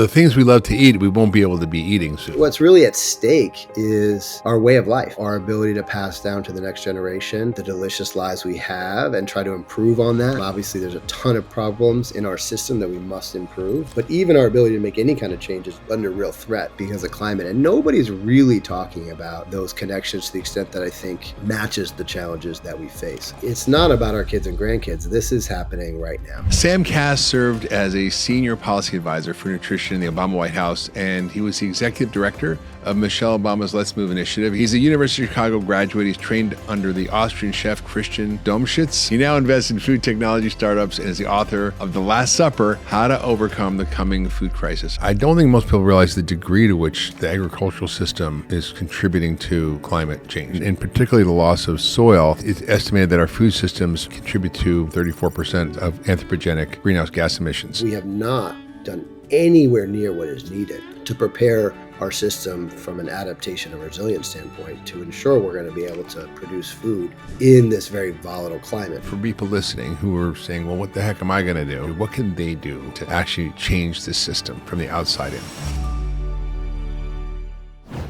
the things we love to eat, we won't be able to be eating soon. What's really at stake is our way of life, our ability to pass down to the next generation the delicious lives we have and try to improve on that. Obviously, there's a ton of problems in our system that we must improve, but even our ability to make any kind of change is under real threat because of climate. And nobody's really talking about those connections to the extent that I think matches the challenges that we face. It's not about our kids and grandkids. This is happening right now. Sam Kass served as a senior policy advisor for nutrition in the Obama White House, and he was the executive director of Michelle Obama's Let's Move initiative. He's a University of Chicago graduate. He's trained under the Austrian chef Christian Domschitz. He now invests in food technology startups and is the author of The Last Supper, How to Overcome the Coming Food Crisis. I don't think most people realize the degree to which the agricultural system is contributing to climate change, and particularly the loss of soil. It's estimated that our food systems contribute to 34% of anthropogenic greenhouse gas emissions. We have not done anywhere near what is needed to prepare our system from an adaptation and resilience standpoint to ensure we're going to be able to produce food in this very volatile climate. For people listening who are saying, well, what the heck am I going to do? What can they do to actually change this system from the outside in?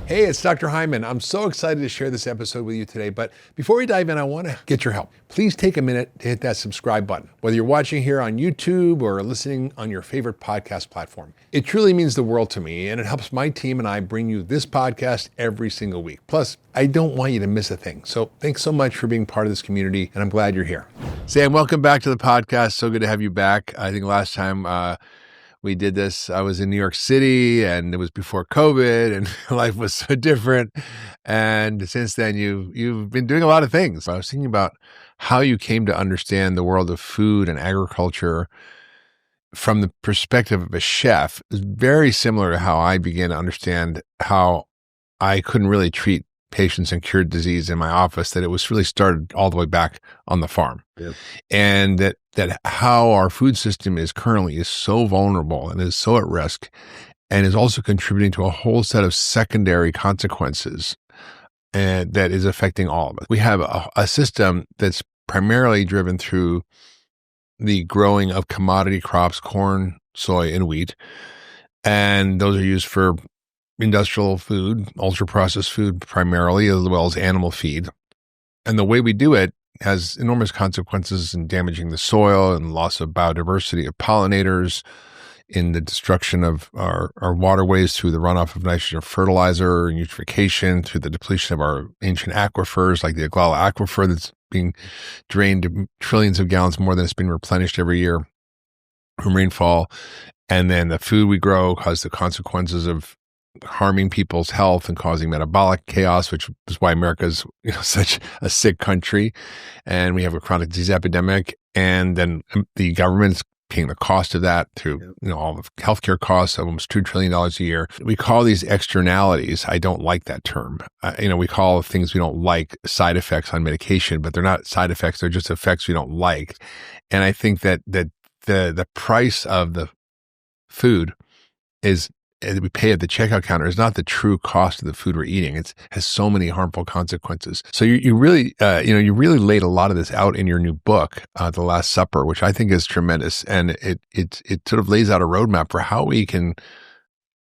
Hey, it's Dr. Hyman. I'm so excited to share this episode with you today, but before we dive in, I want to get your help. Please take a minute to hit that subscribe button, whether you're watching here on YouTube or listening on your favorite podcast platform. It truly means the world to me, and it helps my team and I bring you this podcast every single week. Plus, I don't want you to miss a thing. So thanks so much for being part of this community, and I'm glad you're here. Sam, welcome back to the podcast. So good to have you back. I think last time we did this, I was in New York City, and it was before COVID, and life was so different. And since then, you've been doing a lot of things. I was thinking about how you came to understand the world of food and agriculture from the perspective of a chef. It's very similar to how I began to understand how I couldn't really treat patients and cure disease in my office, that it was really started all the way back on the farm. Yep. And that how our food system is currently so vulnerable and is so at risk, and is also contributing to a whole set of secondary consequences and that is affecting all of us. We have a system that's primarily driven through the growing of commodity crops, corn, soy, and wheat. And those are used for industrial food, ultra-processed food primarily, as well as animal feed. And the way we do it has enormous consequences in damaging the soil and loss of biodiversity of pollinators, in the destruction of our waterways through the runoff of nitrogen fertilizer and eutrophication, through the depletion of our ancient aquifers, like the Oglala Aquifer that's being drained to trillions of gallons more than it's been replenished every year from rainfall. And then the food we grow has the consequences of harming people's health and causing metabolic chaos, which is why America is such a sick country. And we have a chronic disease epidemic. And then the government's paying the cost of that through all the healthcare costs of almost $2 trillion a year. We call these externalities. I don't like that term. We call things we don't like side effects on medication, but they're not side effects. They're just effects we don't like. And I think that the price of the food that we pay at the checkout counter is not the true cost of the food we're eating. It has so many harmful consequences. So you really laid a lot of this out in your new book, The Last Supper, which I think is tremendous. And it sort of lays out a roadmap for how we can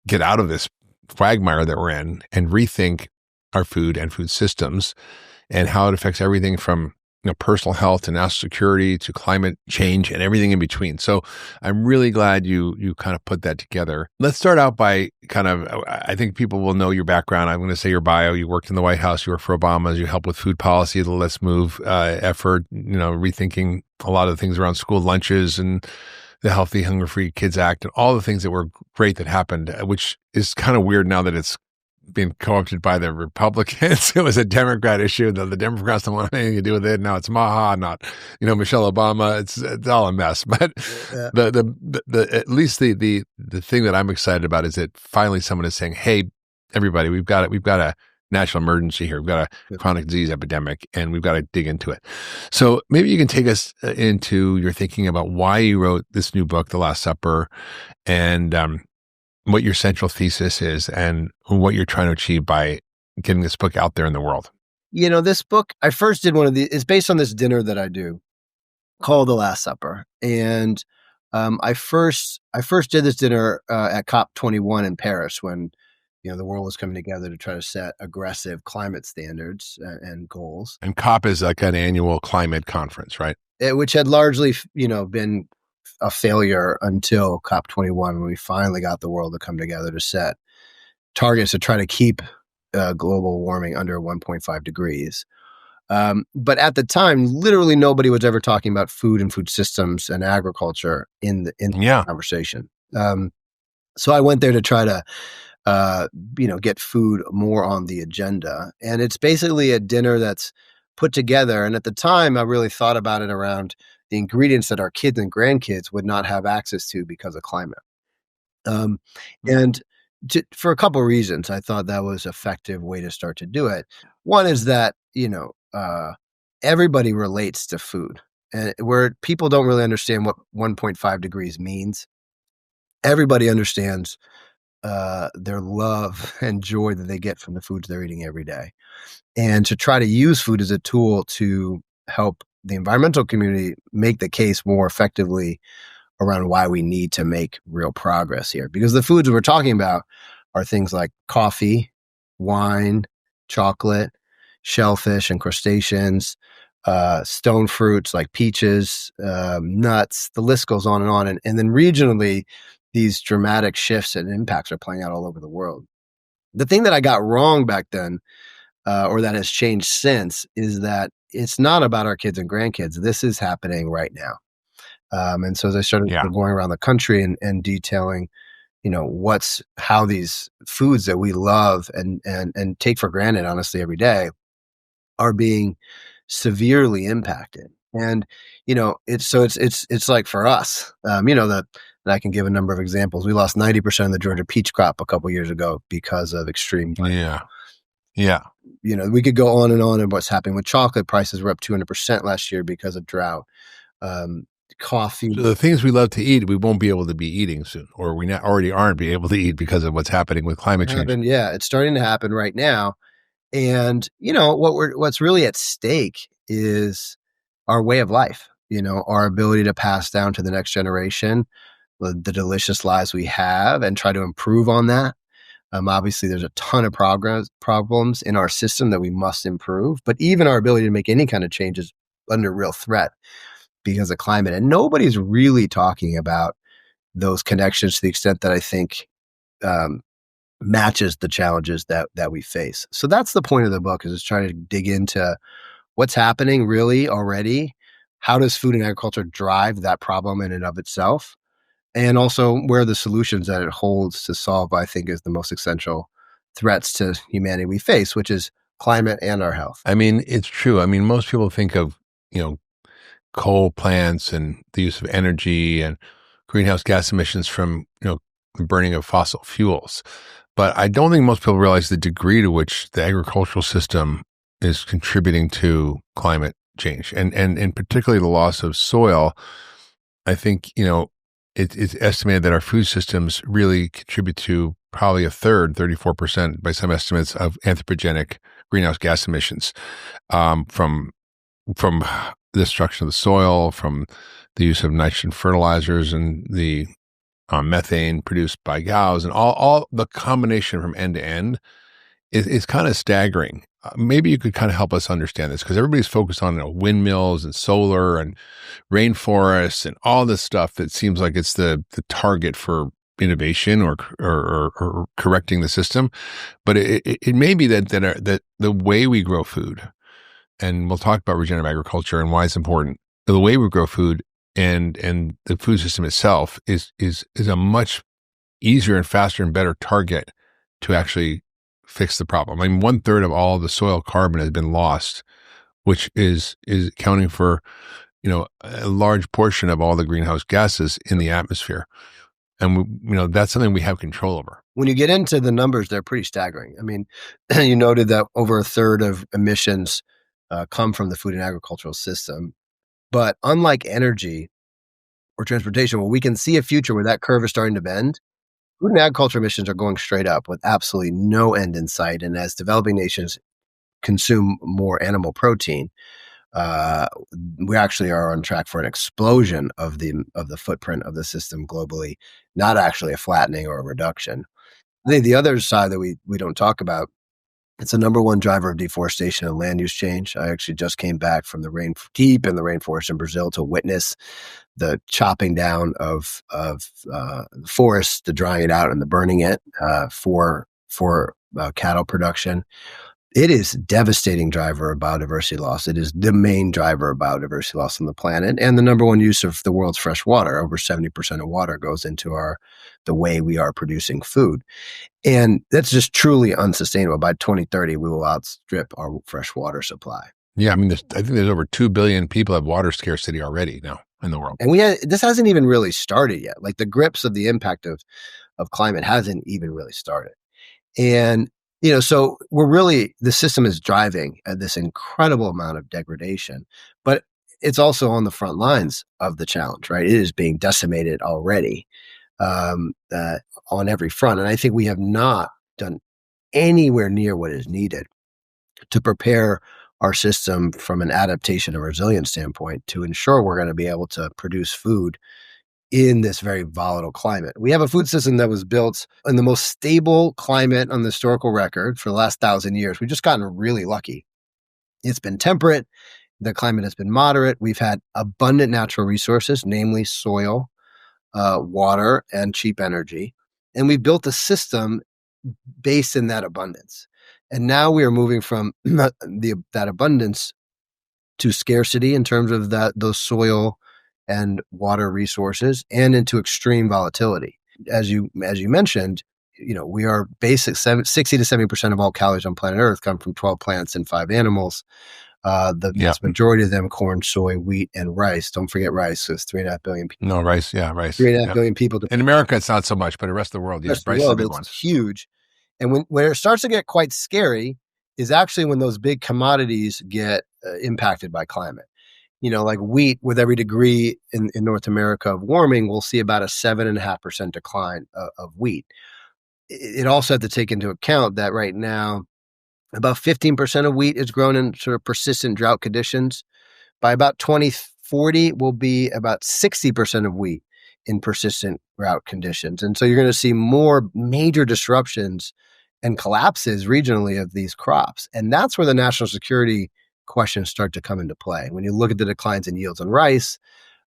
get out of this quagmire that we're in and rethink our food and food systems and how it affects everything from personal health to national security to climate change and everything in between. So I'm really glad you kind of put that together. Let's start out by I think people will know your background. I'm going to say your bio. You worked in the White House. You worked for Obama. You helped with food policy, the Let's Move effort, rethinking a lot of the things around school lunches and the Healthy Hunger-Free Kids Act and all the things that were great that happened, which is kind of weird now that it's been co-opted by the Republicans. It was a Democrat issue. The Democrats don't want anything to do with it. Now it's Maha, not Michelle Obama. It's all a mess. But the at least the thing that I'm excited about is that finally someone is saying, "Hey, everybody, we've got a national emergency here. We've got a chronic disease epidemic, and we've got to dig into it." So maybe you can take us into your thinking about why you wrote this new book, The Last Supper, and what your central thesis is and what you're trying to achieve by getting this book out there in the world. This book, I first did it's based on this dinner that I do called The Last Supper. And I first did this dinner at COP21 in Paris when the world was coming together to try to set aggressive climate standards and goals. And COP is like an annual climate conference, right? Which had largely, been a failure until COP21 when we finally got the world to come together to set targets to try to keep global warming under 1.5 degrees. But at the time, literally nobody was ever talking about food and food systems and agriculture in the conversation. So I went there to try to, get food more on the agenda. And it's basically a dinner that's put together. And at the time, I really thought about it around the ingredients that our kids and grandkids would not have access to because of climate. And for a couple of reasons, I thought that was an effective way to start to do it. One is that, everybody relates to food, and where people don't really understand what 1.5 degrees means. Everybody understands their love and joy that they get from the foods they're eating every day. And to try to use food as a tool to help the environmental community make the case more effectively around why we need to make real progress here. Because the foods we're talking about are things like coffee, wine, chocolate, shellfish and crustaceans, stone fruits like peaches, nuts, the list goes on. And then regionally, these dramatic shifts and impacts are playing out all over the world. The thing that I got wrong back then, or that has changed since, is that it's not about our kids and grandkids. This is happening right now. And so as I started going around the country and detailing, how these foods that we love and take for granted, honestly, every day are being severely impacted. And, it's like for us, that I can give a number of examples. We lost 90% of the Georgia peach crop a couple years ago because of extreme drought. Yeah. We could go on and what's happening with chocolate. Prices were up 200% last year because of drought. Coffee. So the things we love to eat, we won't be able to be eating soon, or we already aren't be able to eat because of what's happening with climate change. Yeah, it's starting to happen right now. And, what's really at stake is our way of life, our ability to pass down to the next generation the delicious lives we have and try to improve on that. Obviously, there's a ton of problems in our system that we must improve, but even our ability to make any kind of change is under real threat because of climate. And nobody's really talking about those connections to the extent that I think matches the challenges that we face. So that's the point of the book, is trying to dig into what's happening really already. How does food and agriculture drive that problem in and of itself? And also where the solutions that it holds to solve, I think, is the most essential threats to humanity we face, which is climate and our health. I mean, it's true. I mean, most people think of, coal plants and the use of energy and greenhouse gas emissions from, the burning of fossil fuels. But I don't think most people realize the degree to which the agricultural system is contributing to climate change and particularly the loss of soil. I think, it's estimated that our food systems really contribute to probably a third, 34% by some estimates, of anthropogenic greenhouse gas emissions from the destruction of the soil, from the use of nitrogen fertilizers and the methane produced by cows, and all the combination from end to end is kind of staggering. Maybe you could kind of help us understand this, because everybody's focused on windmills and solar and rainforests and all this stuff that seems like it's the target for innovation or correcting the system. But it may be that the way we grow food, and we'll talk about regenerative agriculture and why it's important, the way we grow food and the food system itself is a much easier and faster and better target to actually fix the problem. I mean, 1/3 of all the soil carbon has been lost, which is accounting for, a large portion of all the greenhouse gases in the atmosphere. And that's something we have control over. When you get into the numbers, they're pretty staggering. I mean, you noted that over 1/3 of emissions come from the food and agricultural system. But unlike energy or transportation, where we can see a future where that curve is starting to bend, food and agriculture emissions are going straight up with absolutely no end in sight. And as developing nations consume more animal protein, we actually are on track for an explosion of the footprint of the system globally, not actually a flattening or a reduction. I think the other side that we don't talk about, it's the number one driver of deforestation and land use change. I actually just came back from deep in the rainforest in Brazil to witness the chopping down of the forest, the drying it out and the burning it for cattle production. It is a devastating driver of biodiversity loss. It is the main driver of biodiversity loss on the planet and the number one use of the world's fresh water. Over 70% of water goes into the way we are producing food. And that's just truly unsustainable. By 2030, we will outstrip our fresh water supply. Yeah, I mean, I think there's over 2 billion people have water scarcity already now in the world. And this hasn't even really started yet. Like the grips of the impact of climate hasn't even really started. And so the system is driving this incredible amount of degradation, but it's also on the front lines of the challenge, right? It is being decimated already on every front. And I think we have not done anywhere near what is needed to prepare our system from an adaptation and resilience standpoint to ensure we're going to be able to produce food in this very volatile climate. We have a food system that was built in the most stable climate on the historical record for the last 1,000 years. We've just gotten really lucky. It's been temperate. The climate has been moderate. We've had abundant natural resources, namely soil, water, and cheap energy. And we built a system based in that abundance. And now we are moving from that abundance to scarcity in terms of those soil and water resources, and into extreme volatility. As you mentioned, we are 60 to 70% of all calories on planet Earth come from 12 plants and 5 animals. The vast majority of them corn, soy, wheat, and rice. Don't forget rice. So it's 3.5 billion people. No, rice. Yeah, rice. 3.5 billion people. In America, it's not so much, but the rest of the world, yes, rice is a big one. It's huge. And when it starts to get quite scary is actually when those big commodities get impacted by climate. Like wheat, with every degree in North America of warming, we'll see about a 7.5% decline of wheat. It also had to take into account that right now, about 15% of wheat is grown in sort of persistent drought conditions. By about 2040, will be about 60% of wheat in persistent drought conditions. And so you're going to see more major disruptions and collapses regionally of these crops. And that's where the national security questions start to come into play. When you look at the declines in yields on rice,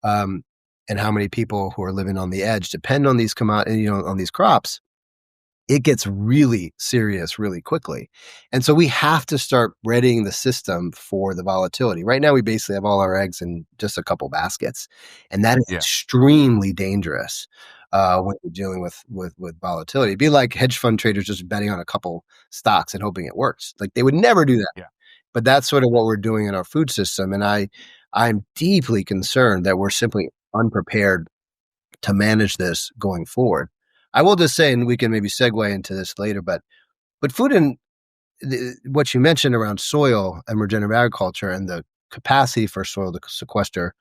and how many people who are living on the edge depend on these on these crops, it gets really serious really quickly. And so we have to start readying the system for the volatility. Right now, we basically have all our eggs in just a couple baskets, and that is extremely dangerous when you're dealing with volatility. It'd be like hedge fund traders just betting on a couple stocks and hoping it works. Like they would never do that. Yeah. But that's sort of what we're doing in our food system. And I'm deeply concerned that we're simply unprepared to manage this going forward. I will just say, and we can maybe segue into this later, but food and what you mentioned around soil and regenerative agriculture and the capacity for soil to sequester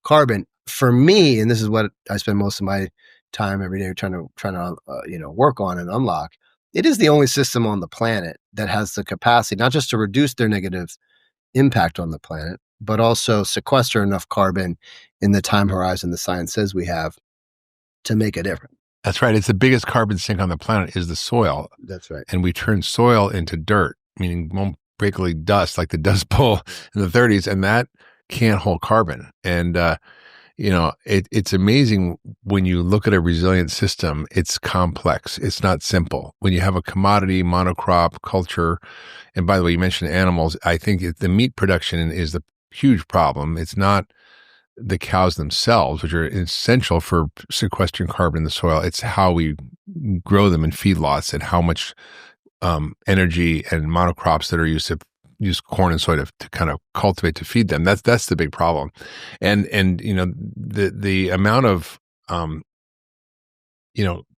carbon, for me, and this is what I spend most of my time every day trying to work on and unlock, it is the only system on the planet that has the capacity not just to reduce their negative impact on the planet, but also sequester enough carbon in the time horizon the science says we have to make a difference. That's right. It's the biggest carbon sink on the planet is the soil. That's right. And we turn soil into dirt, meaning basically dust, like the Dust Bowl in the 30s, and that can't hold carbon. And it's amazing when you look at a resilient system, it's complex. It's not simple. When you have a commodity monocrop culture, and by the way, you mentioned animals, I think the meat production is the huge problem. It's not the cows themselves, which are essential for sequestering carbon in the soil. It's how we grow them in feedlots and how much energy and monocrops that are used to use corn and soy to kind of cultivate to feed them. That's the big problem. And the amount of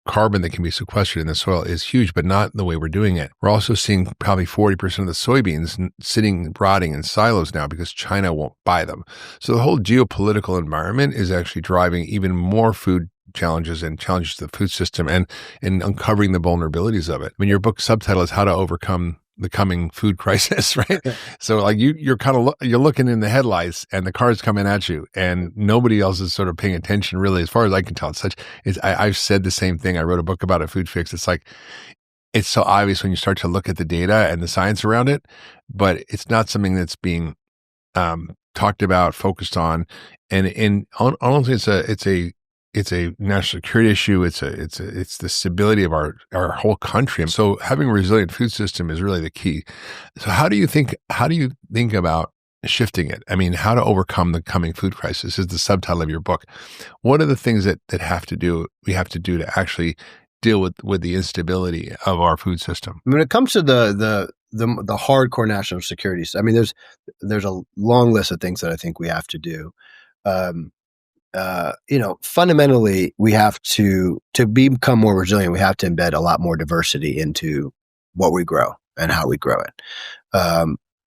carbon that can be sequestered in the soil is huge, but not the way we're doing it. We're also seeing probably 40% of the soybeans sitting rotting in silos now because China won't buy them. So the whole geopolitical environment is actually driving even more food challenges and challenges to the food system and uncovering the vulnerabilities of it. I mean, your book subtitle is How to Overcome the coming food crisis, right? So like you're kind of you're looking in the headlights and the car's coming at you, and nobody else is sort of paying attention really, as far as I can tell. I've said the same thing. I wrote a book about a food fix. It's like it's so obvious when you start to look at the data and the science around it, but it's not something that's being talked about, focused on, and honestly, it's a national security issue. It's the stability of our whole country. And so having a resilient food system is really the key. So how do you think about shifting it? I mean, how to overcome the coming food crisis is the subtitle of your book. What are the things that we have to do to actually deal with the instability of our food system? When it comes to the hardcore national security, I mean, there's a long list of things that I think we have to do. Fundamentally, we have to become more resilient. We have to embed a lot more diversity into what we grow and how we grow it.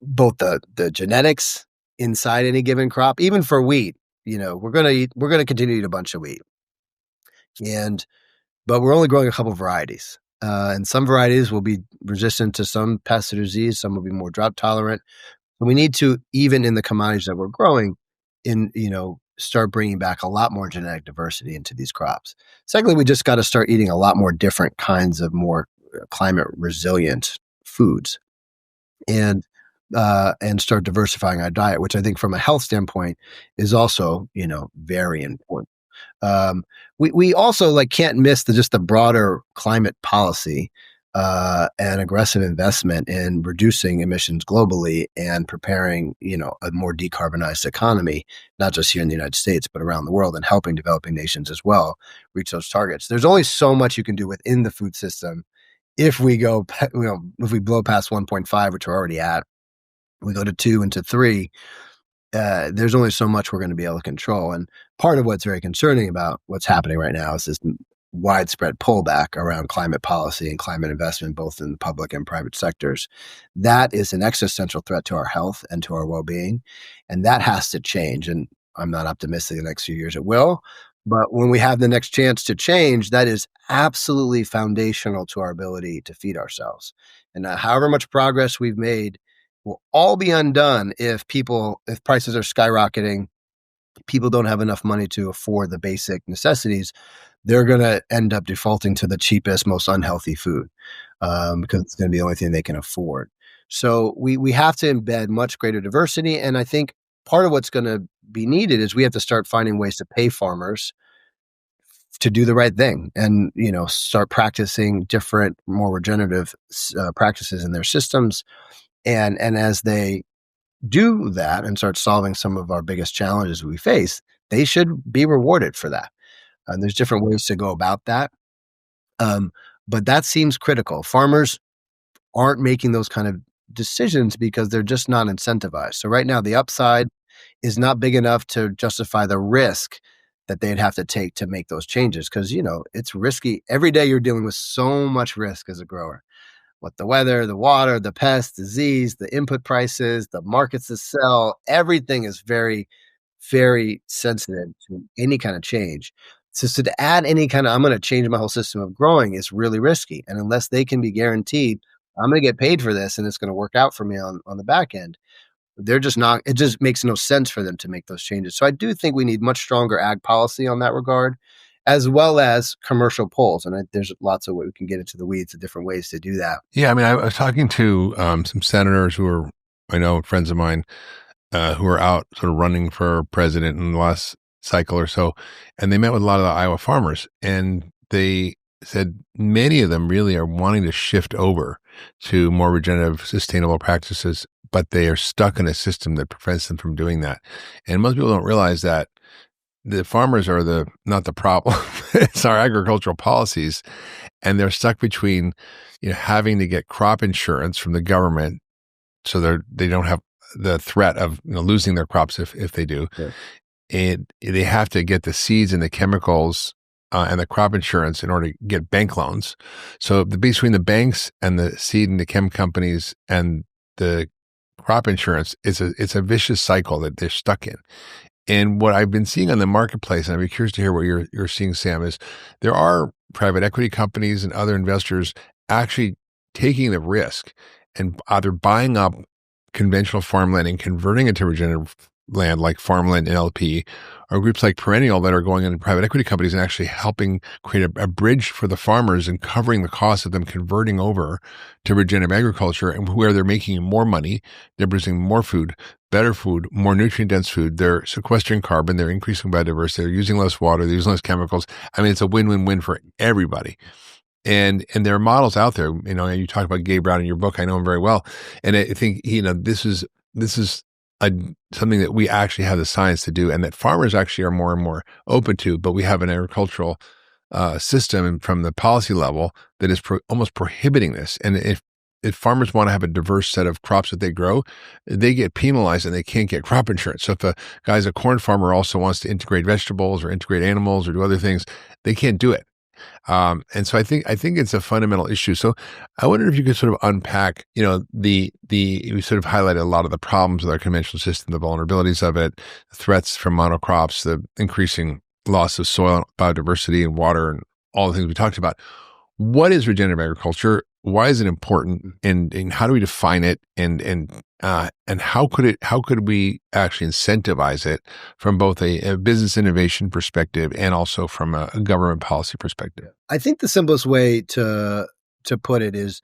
Both the genetics inside any given crop, even for wheat, we're going to continue to eat a bunch of wheat, but we're only growing a couple of varieties. And some varieties will be resistant to some pest or disease. Some will be more drought tolerant. We need to, even in the commodities that we're growing, start bringing back a lot more genetic diversity into these crops. Secondly, we just got to start eating a lot more different kinds of more climate resilient foods, and start diversifying our diet, which I think from a health standpoint is also, very important. We also can't miss just the broader climate policy and aggressive investment in reducing emissions globally and preparing, a more decarbonized economy, not just here in the United States, but around the world, and helping developing nations as well reach those targets. There's only so much you can do within the food system. If we go, if we blow past 1.5, which we're already at, we go to 2 and to 3, there's only so much we're going to be able to control. And part of what's very concerning about what's happening right now is this widespread pullback around climate policy and climate investment, both in the public and private sectors. That is an existential threat to our health and to our well-being. And that has to change. And I'm not optimistic the next few years it will. But when we have the next chance to change, that is absolutely foundational to our ability to feed ourselves. And however much progress we've made will all be undone if prices are skyrocketing, people don't have enough money to afford the basic necessities. They're going to end up defaulting to the cheapest, most unhealthy food because it's going to be the only thing they can afford. So we have to embed much greater diversity. And I think part of what's going to be needed is we have to start finding ways to pay farmers to do the right thing and, start practicing different, more regenerative practices in their systems. And as they do that and start solving some of our biggest challenges we face, they should be rewarded for that. And there's different ways to go about that. But that seems critical. Farmers aren't making those kind of decisions because they're just not incentivized. So right now, the upside is not big enough to justify the risk that they'd have to take to make those changes. Because, it's risky. Every day you're dealing with so much risk as a grower. What the weather, the water, the pests, disease, the input prices, the markets to sell, everything is very, very sensitive to any kind of change. So to add any kind of, I'm going to change my whole system of growing is really risky. And unless they can be guaranteed, I'm going to get paid for this and it's going to work out for me on the back end, they're just not, it just makes no sense for them to make those changes. So I do think we need much stronger ag policy on that regard, as well as commercial pulls. And there's lots of what we can get into the weeds of different ways to do that. Yeah. I mean, I was talking to some senators who are, I know, friends of mine who are out sort of running for president in the last cycle or so. And they met with a lot of the Iowa farmers, and they said many of them really are wanting to shift over to more regenerative, sustainable practices, but they are stuck in a system that prevents them from doing that. And most people don't realize that the farmers are not the problem. It's our agricultural policies. And they're stuck between, having to get crop insurance from the government so they don't have the threat of losing their crops if they do. Yeah. And they have to get the seeds and the chemicals and the crop insurance in order to get bank loans. So between the banks and the seed and the chem companies and the crop insurance, it's a vicious cycle that they're stuck in. And what I've been seeing on the marketplace, and I'd be curious to hear what you're seeing, Sam, is there are private equity companies and other investors actually taking the risk and either buying up conventional farmland and converting it to regenerative land like farmland and LP, or groups like Perennial that are going into private equity companies and actually helping create a bridge for the farmers and covering the cost of them converting over to regenerative agriculture, and where they're making more money, they're producing more food, better food, more nutrient-dense food. They're sequestering carbon, they're increasing biodiversity, they're using less water, they're using less chemicals. I mean, it's a win-win-win for everybody. And there are models out there, and you talk about Gabe Brown in your book. I know him very well. And I think, this is something that we actually have the science to do, and that farmers actually are more and more open to, but we have an agricultural system and from the policy level that is almost prohibiting this. And if farmers want to have a diverse set of crops that they grow, they get penalized and they can't get crop insurance. So if a guy's a corn farmer also wants to integrate vegetables or integrate animals or do other things, they can't do it. And so I think it's a fundamental issue. So I wonder if you could sort of unpack, we sort of highlighted a lot of the problems with our conventional system, the vulnerabilities of it, threats from monocrops, the increasing loss of soil biodiversity and water, and all the things we talked about. What is regenerative agriculture? Why is it important? And how do we define it? And how could we actually incentivize it from both a business innovation perspective and also from a government policy perspective? I think the simplest way to put it is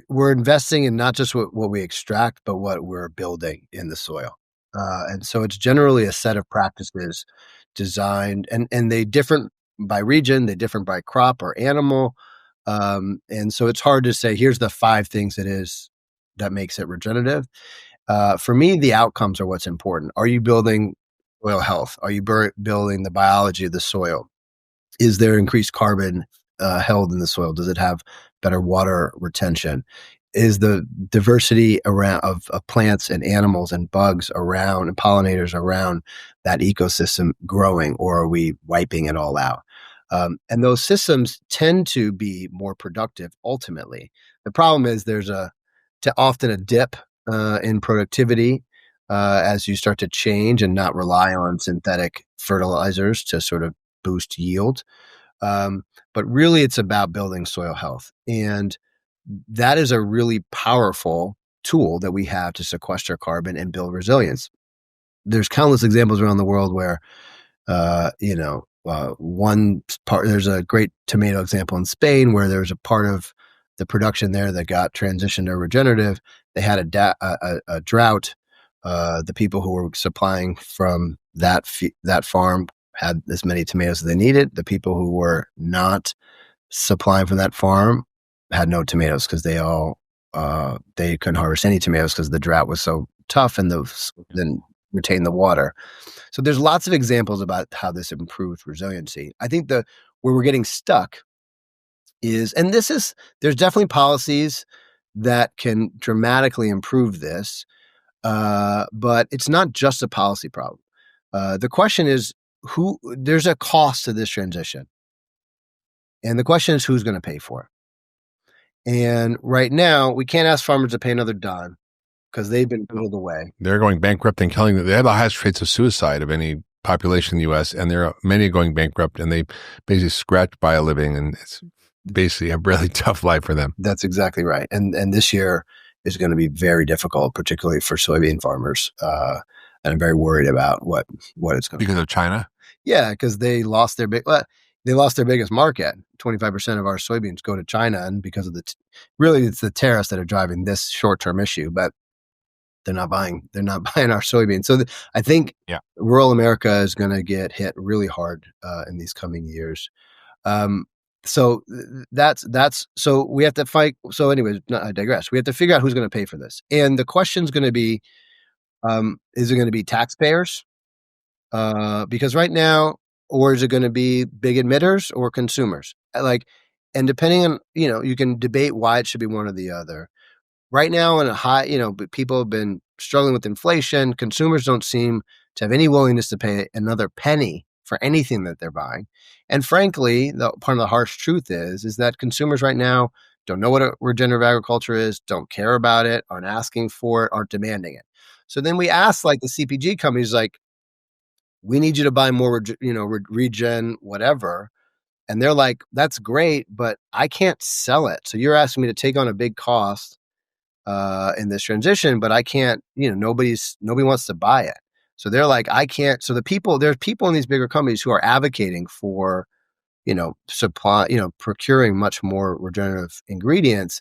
we're investing in not just what we extract, but what we're building in the soil. And so it's generally a set of practices designed, and they differ by region, they differ by crop or animal. And so it's hard to say, here's the 5 things that makes it regenerative. For me, the outcomes are what's important. Are you building soil health? Are you building the biology of the soil? Is there increased carbon held in the soil? Does it have better water retention? Is the diversity around of plants and animals and bugs around and pollinators around that ecosystem growing, or are we wiping it all out? And those systems tend to be more productive ultimately. The problem is there's often a dip in productivity as you start to change and not rely on synthetic fertilizers to sort of boost yield. But really, it's about building soil health. And that is a really powerful tool that we have to sequester carbon and build resilience. There's countless examples around the world where, one part, there's a great tomato example in Spain where there's a part of the production there that got transitioned to regenerative. They had a drought. The people who were supplying from that farm had as many tomatoes as they needed. The people who were not supplying from that farm had no tomatoes because they couldn't harvest any tomatoes because the drought was so tough and didn't retain the water. So there's lots of examples about how this improves resiliency. I think where we're getting stuck is, and there's definitely policies that can dramatically improve this, but it's not just a policy problem. The question is, there's a cost to this transition. And the question is, who's going to pay for it? And right now, we can't ask farmers to pay another dime because they've been pulled away. They're going bankrupt and killing them. They have the highest rates of suicide of any population in the U.S., and there are many going bankrupt, and they basically scratch by a living, and it's basically a really tough life for them. That's exactly right. And this year is going to be very difficult, particularly for soybean farmers. And I'm very worried about what it's going to be. Because of China? Yeah, because they lost their biggest market. 25% of our soybeans go to China, and because of really it's the tariffs that are driving this short-term issue, but they're not buying our soybeans. So I think rural America is going to get hit really hard in these coming years. So so we have to fight. So anyways, I digress. We have to figure out who's going to pay for this. And the question's going to be, is it going to be taxpayers? Because right now, or is it going to be big emitters or consumers? And depending on, you can debate why it should be one or the other. Right now, in a high, people have been struggling with inflation. Consumers don't seem to have any willingness to pay another penny for anything that they're buying. And frankly, part of the harsh truth is that consumers right now don't know what a regenerative agriculture is, don't care about it, aren't asking for it, aren't demanding it. So then we ask, like, the CPG companies, like, we need you to buy more, regen, whatever. And they're like, that's great, but I can't sell it. So you're asking me to take on a big cost in this transition, but I can't, nobody wants to buy it. So they're like, I can't. So there's people in these bigger companies who are advocating for, supply, procuring much more regenerative ingredients.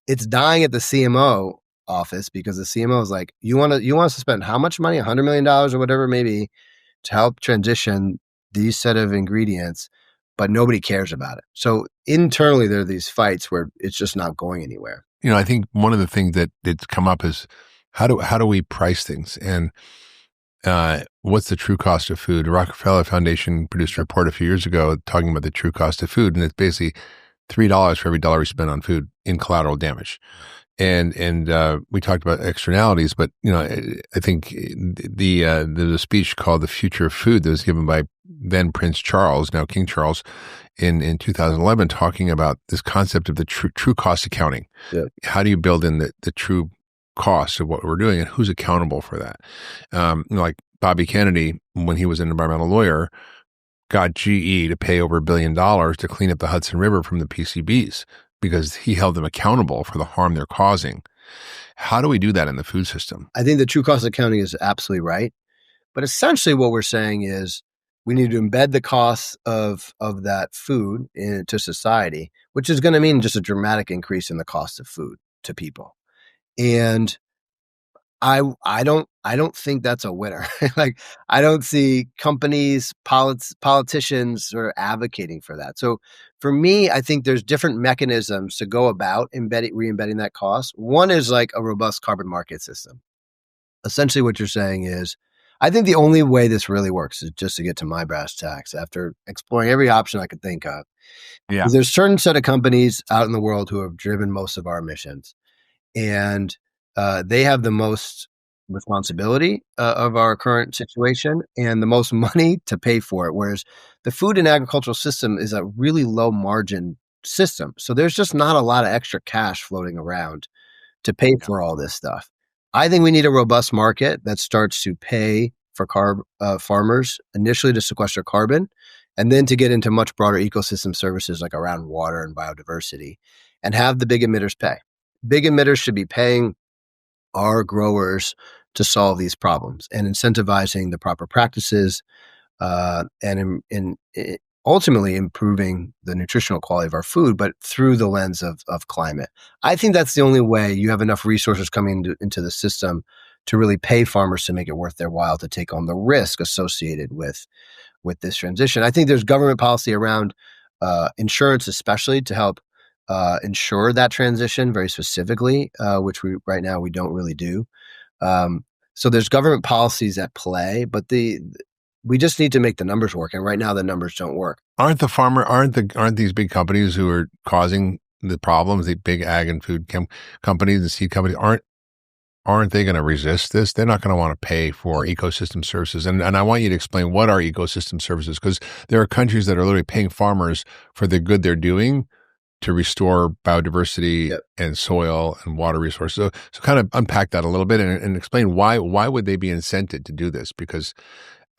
It's dying at the CMO office because the CMO is like, you want us to spend how much money, $100 million or whatever it may be, to help transition these set of ingredients, but nobody cares about it. So internally, there are these fights where it's just not going anywhere. I think one of the things that's come up is how do we price things, and what's the true cost of food? The Rockefeller Foundation produced a report a few years ago talking about the true cost of food, and it's basically $3 for every dollar we spend on food in collateral damage. And we talked about externalities, but I think there's a speech called "The Future of Food" that was given by then Prince Charles, now King Charles, in 2011, talking about this concept of the true cost accounting. Yeah. How do you build in the true cost of what we're doing, and who's accountable for that? Like Bobby Kennedy, when he was an environmental lawyer, got GE to pay over $1 billion to clean up the Hudson River from the PCBs because he held them accountable for the harm they're causing. How do we do that in the food system? I think the true cost accounting is absolutely right. But essentially what we're saying is we need to embed the costs of that food into society, which is going to mean just a dramatic increase in the cost of food to people. And I don't think that's a winner. Like, I don't see companies, politicians sort of advocating for that. So for me, I think there's different mechanisms to go about re-embedding that cost. One is like a robust carbon market system. Essentially what you're saying is, I think the only way this really works is just to get to my brass tacks after exploring every option I could think of. Yeah. There's a certain set of companies out in the world who have driven most of our emissions. And they have the most responsibility of our current situation and the most money to pay for it. Whereas the food and agricultural system is a really low margin system. So there's just not a lot of extra cash floating around to pay for all this stuff. I think we need a robust market that starts to pay for farmers initially to sequester carbon, and then to get into much broader ecosystem services like around water and biodiversity, and have the big emitters pay. Big emitters should be paying our growers to solve these problems and incentivizing the proper practices and ultimately improving the nutritional quality of our food, but through the lens of climate. I think that's the only way you have enough resources coming into the system to really pay farmers to make it worth their while to take on the risk associated with this transition. I think there's government policy around insurance, especially to help ensure that transition very specifically, which right now we don't really do. So there's government policies at play, but we just need to make the numbers work. And right now the numbers don't work. Aren't these big companies who are causing the problems, the big ag and food companies, the seed companies, aren't they going to resist this? They're not going to want to pay for ecosystem services. And I want you to explain what are ecosystem services, because there are countries that are literally paying farmers for the good they're doing to restore biodiversity and soil and water resources. So kind of unpack that a little bit and explain why would they be incented to do this? Because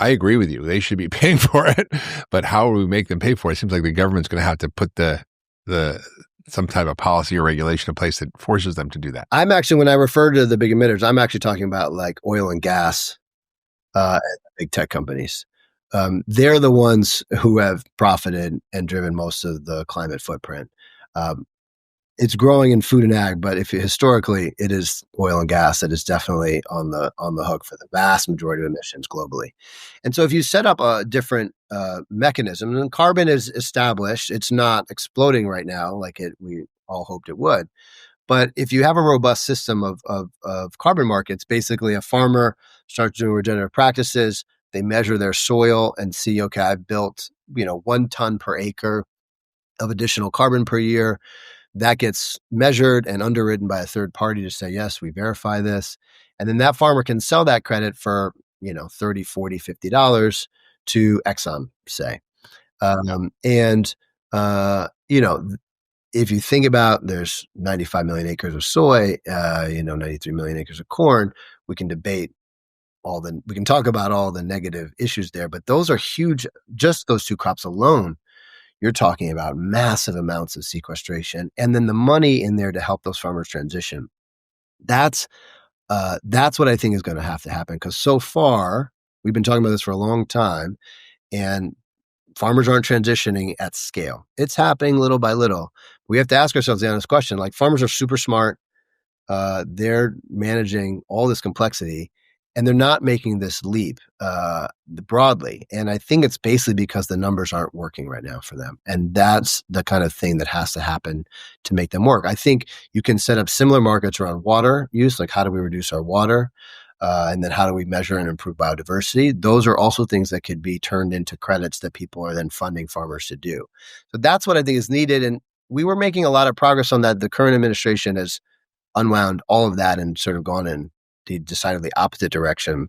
I agree with you. They should be paying for it, but how do we make them pay for it? It seems like the government's going to have to put some type of policy or regulation in place that forces them to do that. I'm actually, when I refer to the big emitters, I'm actually talking about like oil and gas and big tech companies. They're the ones who have profited and driven most of the climate footprint. It's growing in food and ag, but historically it is oil and gas that is definitely on the hook for the vast majority of emissions globally. And so if you set up a different mechanism, and carbon is established, it's not exploding right now like we all hoped it would. But if you have a robust system of carbon markets, basically a farmer starts doing regenerative practices, they measure their soil and see, okay, I've built 1 ton per acre of additional carbon per year. That gets measured and underwritten by a third party to say, yes, we verify this. And then that farmer can sell that credit for, $30, $40, $50 to Exxon, say. If you think about, there's 95 million acres of soy, 93 million acres of corn, we can talk about all the negative issues there, but those are huge. Just those 2 crops alone, you're talking about massive amounts of sequestration, and then the money in there to help those farmers transition. That's what I think is going to have to happen, because so far we've been talking about this for a long time, and farmers aren't transitioning at scale. It's happening little by little. We have to ask ourselves the honest question, like, farmers are super smart. They're managing all this complexity, and they're not making this leap broadly. And I think it's basically because the numbers aren't working right now for them. And that's the kind of thing that has to happen to make them work. I think you can set up similar markets around water use, like how do we reduce our water? And then how do we measure and improve biodiversity? Those are also things that could be turned into credits that people are then funding farmers to do. So that's what I think is needed. And we were making a lot of progress on that. The current administration has unwound all of that and sort of gone in the decidedly opposite direction,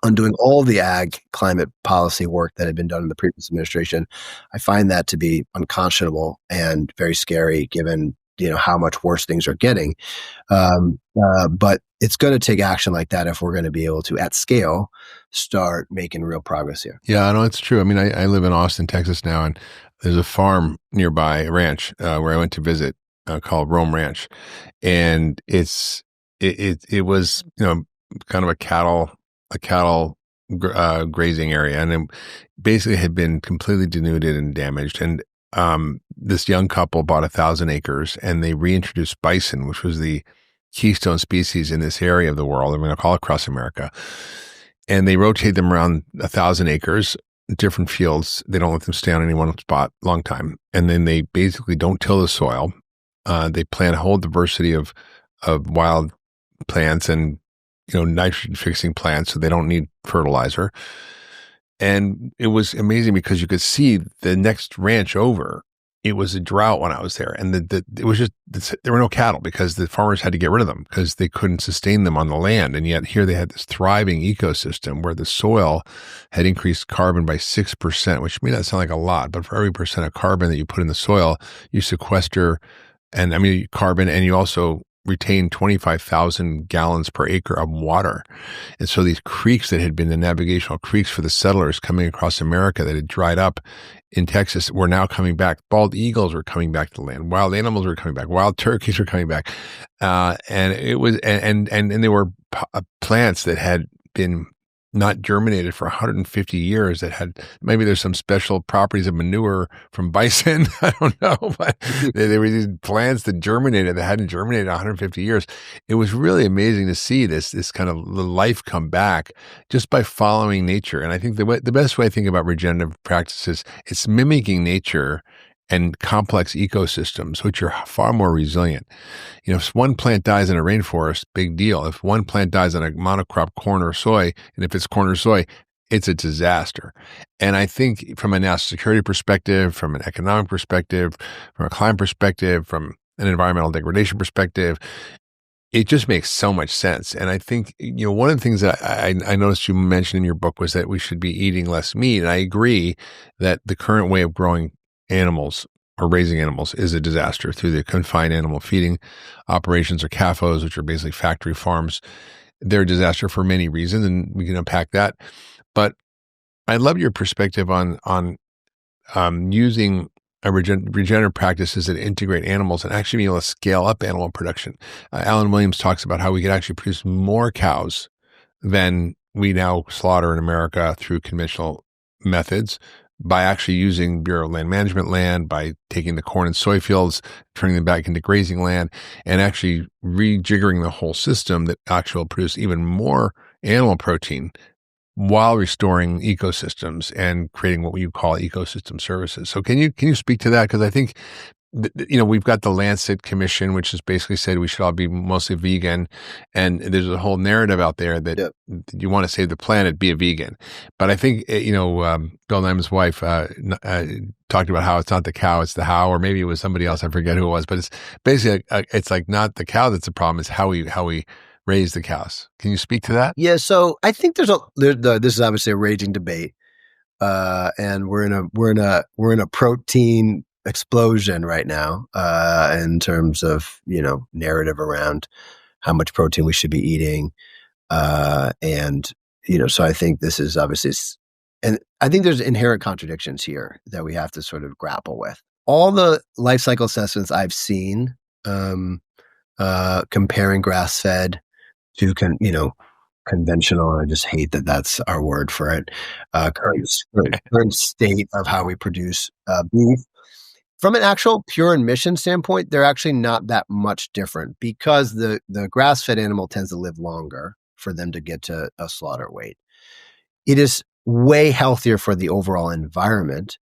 undoing all the ag climate policy work that had been done in the previous administration. I find that to be unconscionable and very scary, given how much worse things are getting. But it's going to take action like that if we're going to be able to, at scale, start making real progress here. Yeah, I know it's true. I mean, I live in Austin, Texas now, and there's a farm nearby, a ranch where I went to visit called Rome Ranch, and it was kind of a cattle grazing area, and it basically had been completely denuded and damaged. And this young couple bought 1,000 acres, and they reintroduced bison, which was the keystone species in this area of the world. I'm going to call it across America. And they rotate them around 1,000 acres, different fields. They don't let them stay on any one spot long time. And then they basically don't till the soil. They plant a whole diversity of wild plants and nitrogen fixing plants, so they don't need fertilizer. And it was amazing because you could see the next ranch over, it was a drought when I was there, and it was just there were no cattle because the farmers had to get rid of them because they couldn't sustain them on the land. And yet here they had this thriving ecosystem where the soil had increased carbon by 6%, which may not sound like a lot, but for every percent of carbon that you put in the soil, you sequester carbon, and you also retain 25,000 gallons per acre of water. And so these creeks that had been the navigational creeks for the settlers coming across America that had dried up in Texas were now coming back. Bald eagles were coming back to the land. Wild animals were coming back. Wild turkeys were coming back. And it was, and they were plants that had been not germinated for 150 years, that had, maybe there's some special properties of manure from bison. I don't know, but they were these plants that germinated that hadn't germinated in 150 years. It was really amazing to see this kind of life come back just by following nature. And I think the best way I think about regenerative practices, it's mimicking nature and complex ecosystems, which are far more resilient. If one plant dies in a rainforest, big deal. If one plant dies on a monocrop corn or soy, and if it's corn or soy, it's a disaster. And I think from a national security perspective, from an economic perspective, from a climate perspective, from an environmental degradation perspective, it just makes so much sense. And I think, one of the things that I noticed you mentioned in your book was that we should be eating less meat. And I agree that the current way of growing animals or raising animals is a disaster through the confined animal feeding operations, or CAFOs, which are basically factory farms. They're a disaster for many reasons, and we can unpack that. But I love your perspective on using regenerative practices that integrate animals and actually being able to scale up animal production. Alan Williams talks about how we could actually produce more cows than we now slaughter in America through conventional methods, by actually using Bureau of Land Management land, by taking the corn and soy fields, turning them back into grazing land, and actually rejiggering the whole system that actually will produce even more animal protein while restoring ecosystems and creating what you call ecosystem services. So can you speak to that? Because I think we've got the Lancet Commission, which has basically said we should all be mostly vegan. And there's a whole narrative out there that you want to save the planet, be a vegan. But I think, Bill Nyman's wife talked about how it's not the cow, it's the how, or maybe it was somebody else. I forget who it was. But it's basically, it's like not the cow that's the problem, it's how we raise the cows. Can you speak to that? Yeah. So I think this is obviously a raging debate. And we're in a protein explosion right now, in terms of, narrative around how much protein we should be eating. So I think this is obviously, and I think there's inherent contradictions here that we have to sort of grapple with. All the life cycle assessments I've seen, comparing grass-fed to conventional. I just hate that that's our word for it. Current state of how we produce beef. From an actual pure emission standpoint, they're actually not that much different because the grass-fed animal tends to live longer for them to get to a slaughter weight. It is way healthier for the overall environment,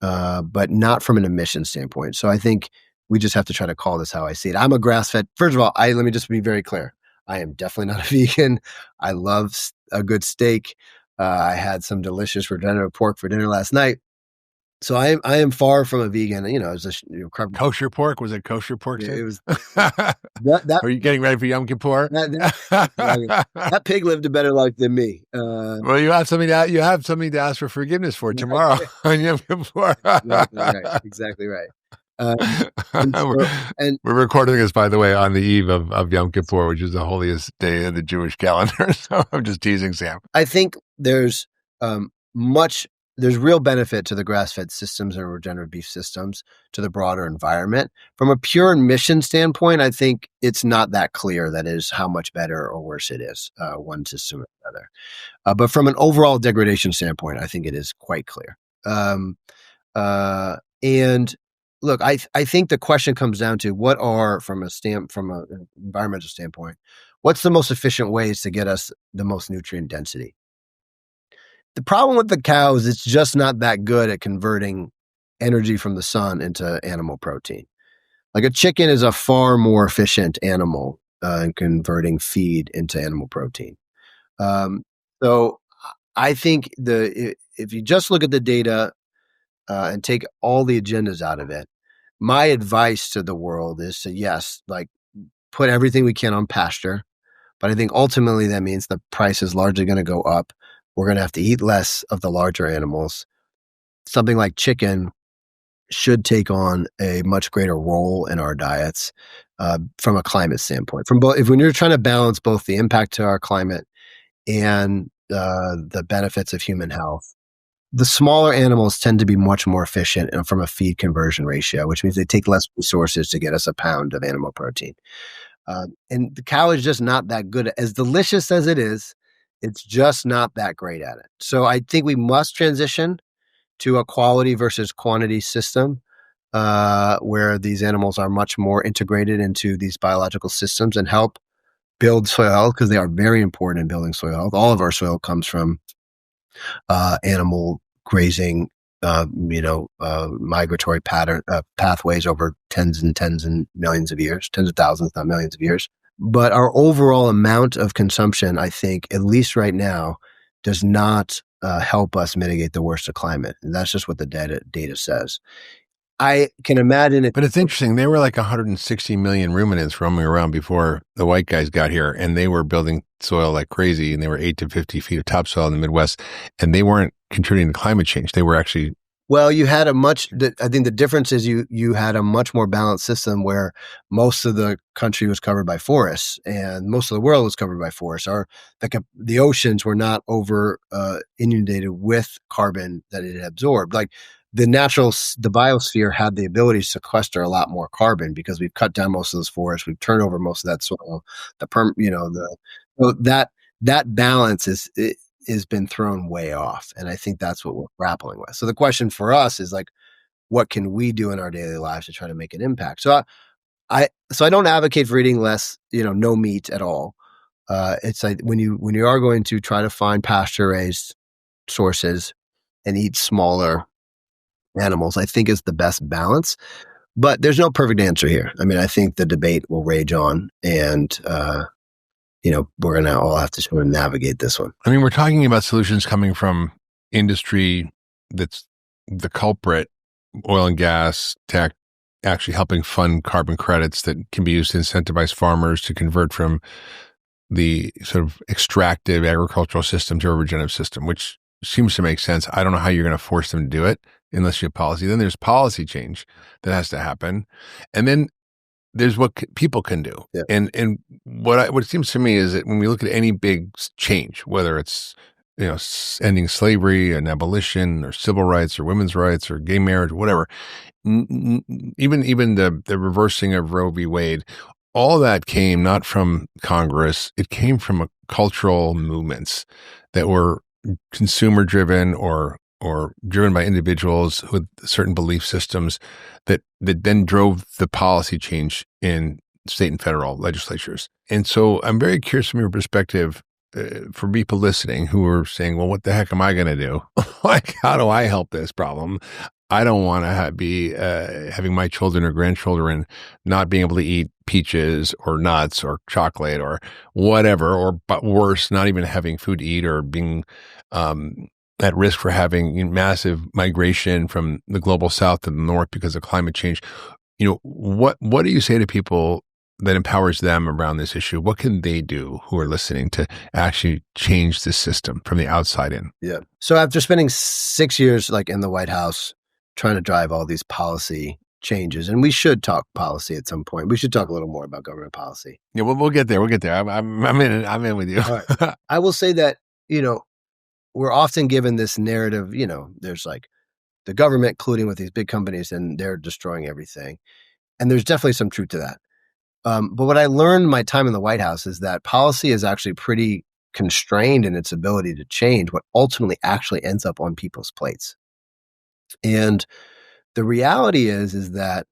but not from an emission standpoint. So I think we just have to try to call this how I see it. I'm a grass-fed. First of all, let me just be very clear. I am definitely not a vegan. I love a good steak. I had some delicious regenerative pork for dinner last night. So I am far from a vegan. Kosher pork? Was it kosher pork? It was. Are you getting ready for Yom Kippur? That pig lived a better life than me. Well, you have something to ask for forgiveness for tomorrow on Yom Kippur. Exactly right. We're recording this, by the way, on the eve of Yom Kippur, which is the holiest day of the Jewish calendar. So I'm just teasing Sam. I think there's real benefit to the grass-fed systems and regenerative beef systems to the broader environment. From a pure emission standpoint, I think it's not that clear that is how much better or worse it is, one system or another. But from an overall degradation standpoint, I think it is quite clear. And look, I think the question comes down to what are, from an environmental standpoint, what's the most efficient ways to get us the most nutrient density? The problem with the cows, it's just not that good at converting energy from the sun into animal protein. Like a chicken is a far more efficient animal in converting feed into animal protein. So I think if you just look at the data and take all the agendas out of it, my advice to the world is to, yes, put everything we can on pasture. But I think ultimately that means the price is largely going to go up. We're going to have to eat less of the larger animals. Something like chicken should take on a much greater role in our diets from a climate standpoint. When you're trying to balance both the impact to our climate and the benefits of human health, the smaller animals tend to be much more efficient from a feed conversion ratio, which means they take less resources to get us a pound of animal protein. And the cow is just not that good. As delicious as it is, it's just not that great at it. So I think we must transition to a quality versus quantity system where these animals are much more integrated into these biological systems and help build soil health, because they are very important in building soil health. All of our soil comes from animal grazing, migratory pathways over tens and millions of years, tens of thousands, not millions of years. But our overall amount of consumption, I think, at least right now, does not help us mitigate the worst of climate. And that's just what the data says. I can imagine it. But it's interesting. They were like 160 million ruminants roaming around before the white guys got here, and they were building soil like crazy, and they were 8 to 50 feet of topsoil in the Midwest, and they weren't contributing to climate change. They were actually... Well, you had I think the difference is you had a much more balanced system where most of the country was covered by forests and most of the world was covered by forests. The oceans were not over inundated with carbon that it absorbed. Like the biosphere had the ability to sequester a lot more carbon because we've cut down most of those forests. We've turned over most of that soil. So that balance has been thrown way off. And I think that's what we're grappling with. So the question for us is what can we do in our daily lives to try to make an impact? So I don't advocate for eating less, no meat at all. It's like when you are going to try to find pasture raised sources and eat smaller animals, I think is the best balance. But there's no perfect answer here. I mean, I think the debate will rage on, and we're going to all have to sort of navigate this one. I mean, we're talking about solutions coming from industry that's the culprit, oil and gas, tech, actually helping fund carbon credits that can be used to incentivize farmers to convert from the sort of extractive agricultural system to a regenerative system, which seems to make sense. I don't know how you're going to force them to do it unless you have policy. Then there's policy change that has to happen. And then there's what people can do. Yeah. And what it seems to me is that when we look at any big change, whether it's ending slavery and abolition or civil rights or women's rights or gay marriage, whatever, even the reversing of Roe v. Wade, all that came not from Congress. It came from cultural movements that were consumer driven or driven by individuals with certain belief systems that then drove the policy change in state and federal legislatures. And so I'm very curious from your perspective, for people listening who are saying, well, what the heck am I going to do? Like, how do I help this problem? I don't want to be having my children or grandchildren not being able to eat peaches or nuts or chocolate or whatever, or but worse, not even having food to eat or being at risk for having massive migration from the global south to the north because of climate change. What do you say to people that empowers them around this issue? What can they do who are listening to actually change this system from the outside in? Yeah. So after spending 6 years in the White House trying to drive all these policy changes, and we should talk policy at some point. We should talk a little more about government policy. Yeah, we'll get there. We'll get there. I'm in. I'm in with you. All right. I will say that we're often given this narrative. There's the government colluding with these big companies, and they're destroying everything. And there's definitely some truth to that. But what I learned my time in the White House is that policy is actually pretty constrained in its ability to change what ultimately actually ends up on people's plates. And the reality is that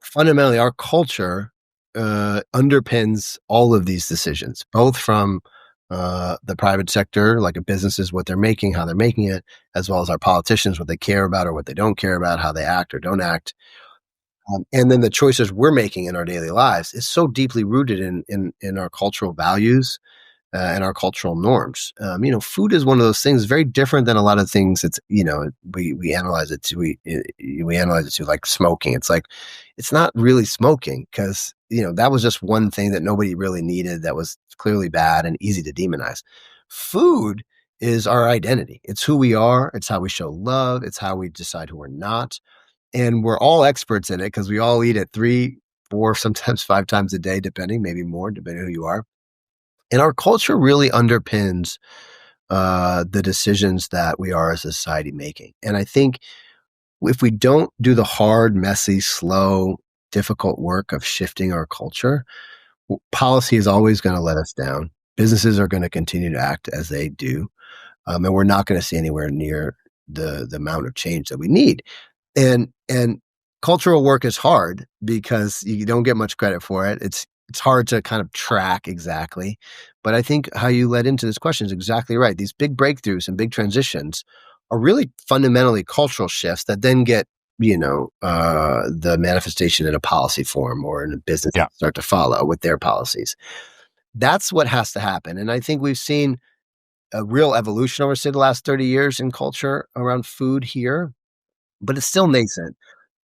fundamentally our culture underpins all of these decisions, both from the private sector, like a businesses, what they're making, how they're making it, as well as our politicians, what they care about or what they don't care about, how they act or don't act. And then the choices we're making in our daily lives is so deeply rooted in our cultural values and our cultural norms. Food is one of those things very different than a lot of things. It's we analyze it to we analyze it to like smoking. It's like it's not really smoking because that was just one thing that nobody really needed that was clearly bad and easy to demonize. Food is our identity. It's who we are. It's how we show love. It's how we decide who we're not. And we're all experts in it because we all eat it 3, 4, sometimes 5 times a day, maybe more, depending on who you are. And our culture really underpins the decisions that we are as a society making. And I think if we don't do the hard, messy, slow, difficult work of shifting our culture, policy is always going to let us down. Businesses are going to continue to act as they do. And we're not going to see anywhere near the amount of change that we need. And cultural work is hard because you don't get much credit for it. It's hard to kind of track exactly. But I think how you led into this question is exactly right. These big breakthroughs and big transitions are really fundamentally cultural shifts that then get, the manifestation in a policy form or in a business start to follow with their policies. That's what has to happen. And I think we've seen a real evolution over, say, the last 30 years in culture around food here, but it's still nascent.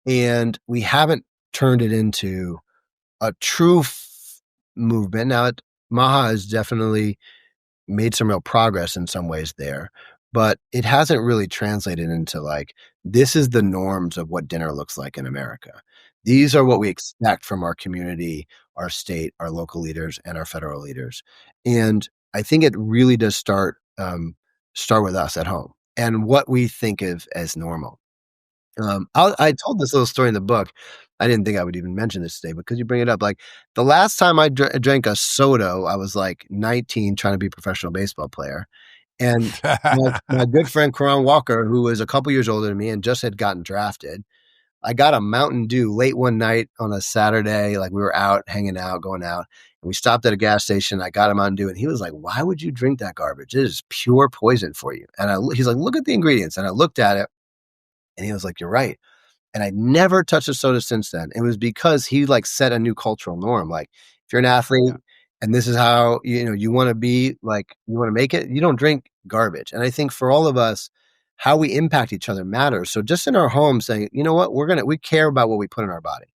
And we haven't turned it into a true movement. Now, MAHA has definitely made some real progress in some ways there, but it hasn't really translated into this is the norms of what dinner looks like in America. These are what we expect from our community, our state, our local leaders, and our federal leaders. And I think it really does start with us at home and what we think of as normal. I told this little story in the book. I didn't think I would even mention this today, but because you bring it up, the last time I drank a soda, I was 19, trying to be a professional baseball player. And my good friend Karan Walker, who was a couple years older than me and just had gotten drafted, I got a Mountain Dew late one night on a Saturday. We were out, hanging out, going out. And we stopped at a gas station. I got a Mountain Dew. And he was like, "Why would you drink that garbage? It is pure poison for you." And he's like, "Look at the ingredients." And I looked at it. And he was like, "You're right." And I never touched a soda since then. It was because he set a new cultural norm. If you're an athlete and this is how, you want to be, you want to make it, you don't drink garbage. And I think for all of us, how we impact each other matters. So just in our home saying, you know what, we care about what we put in our body.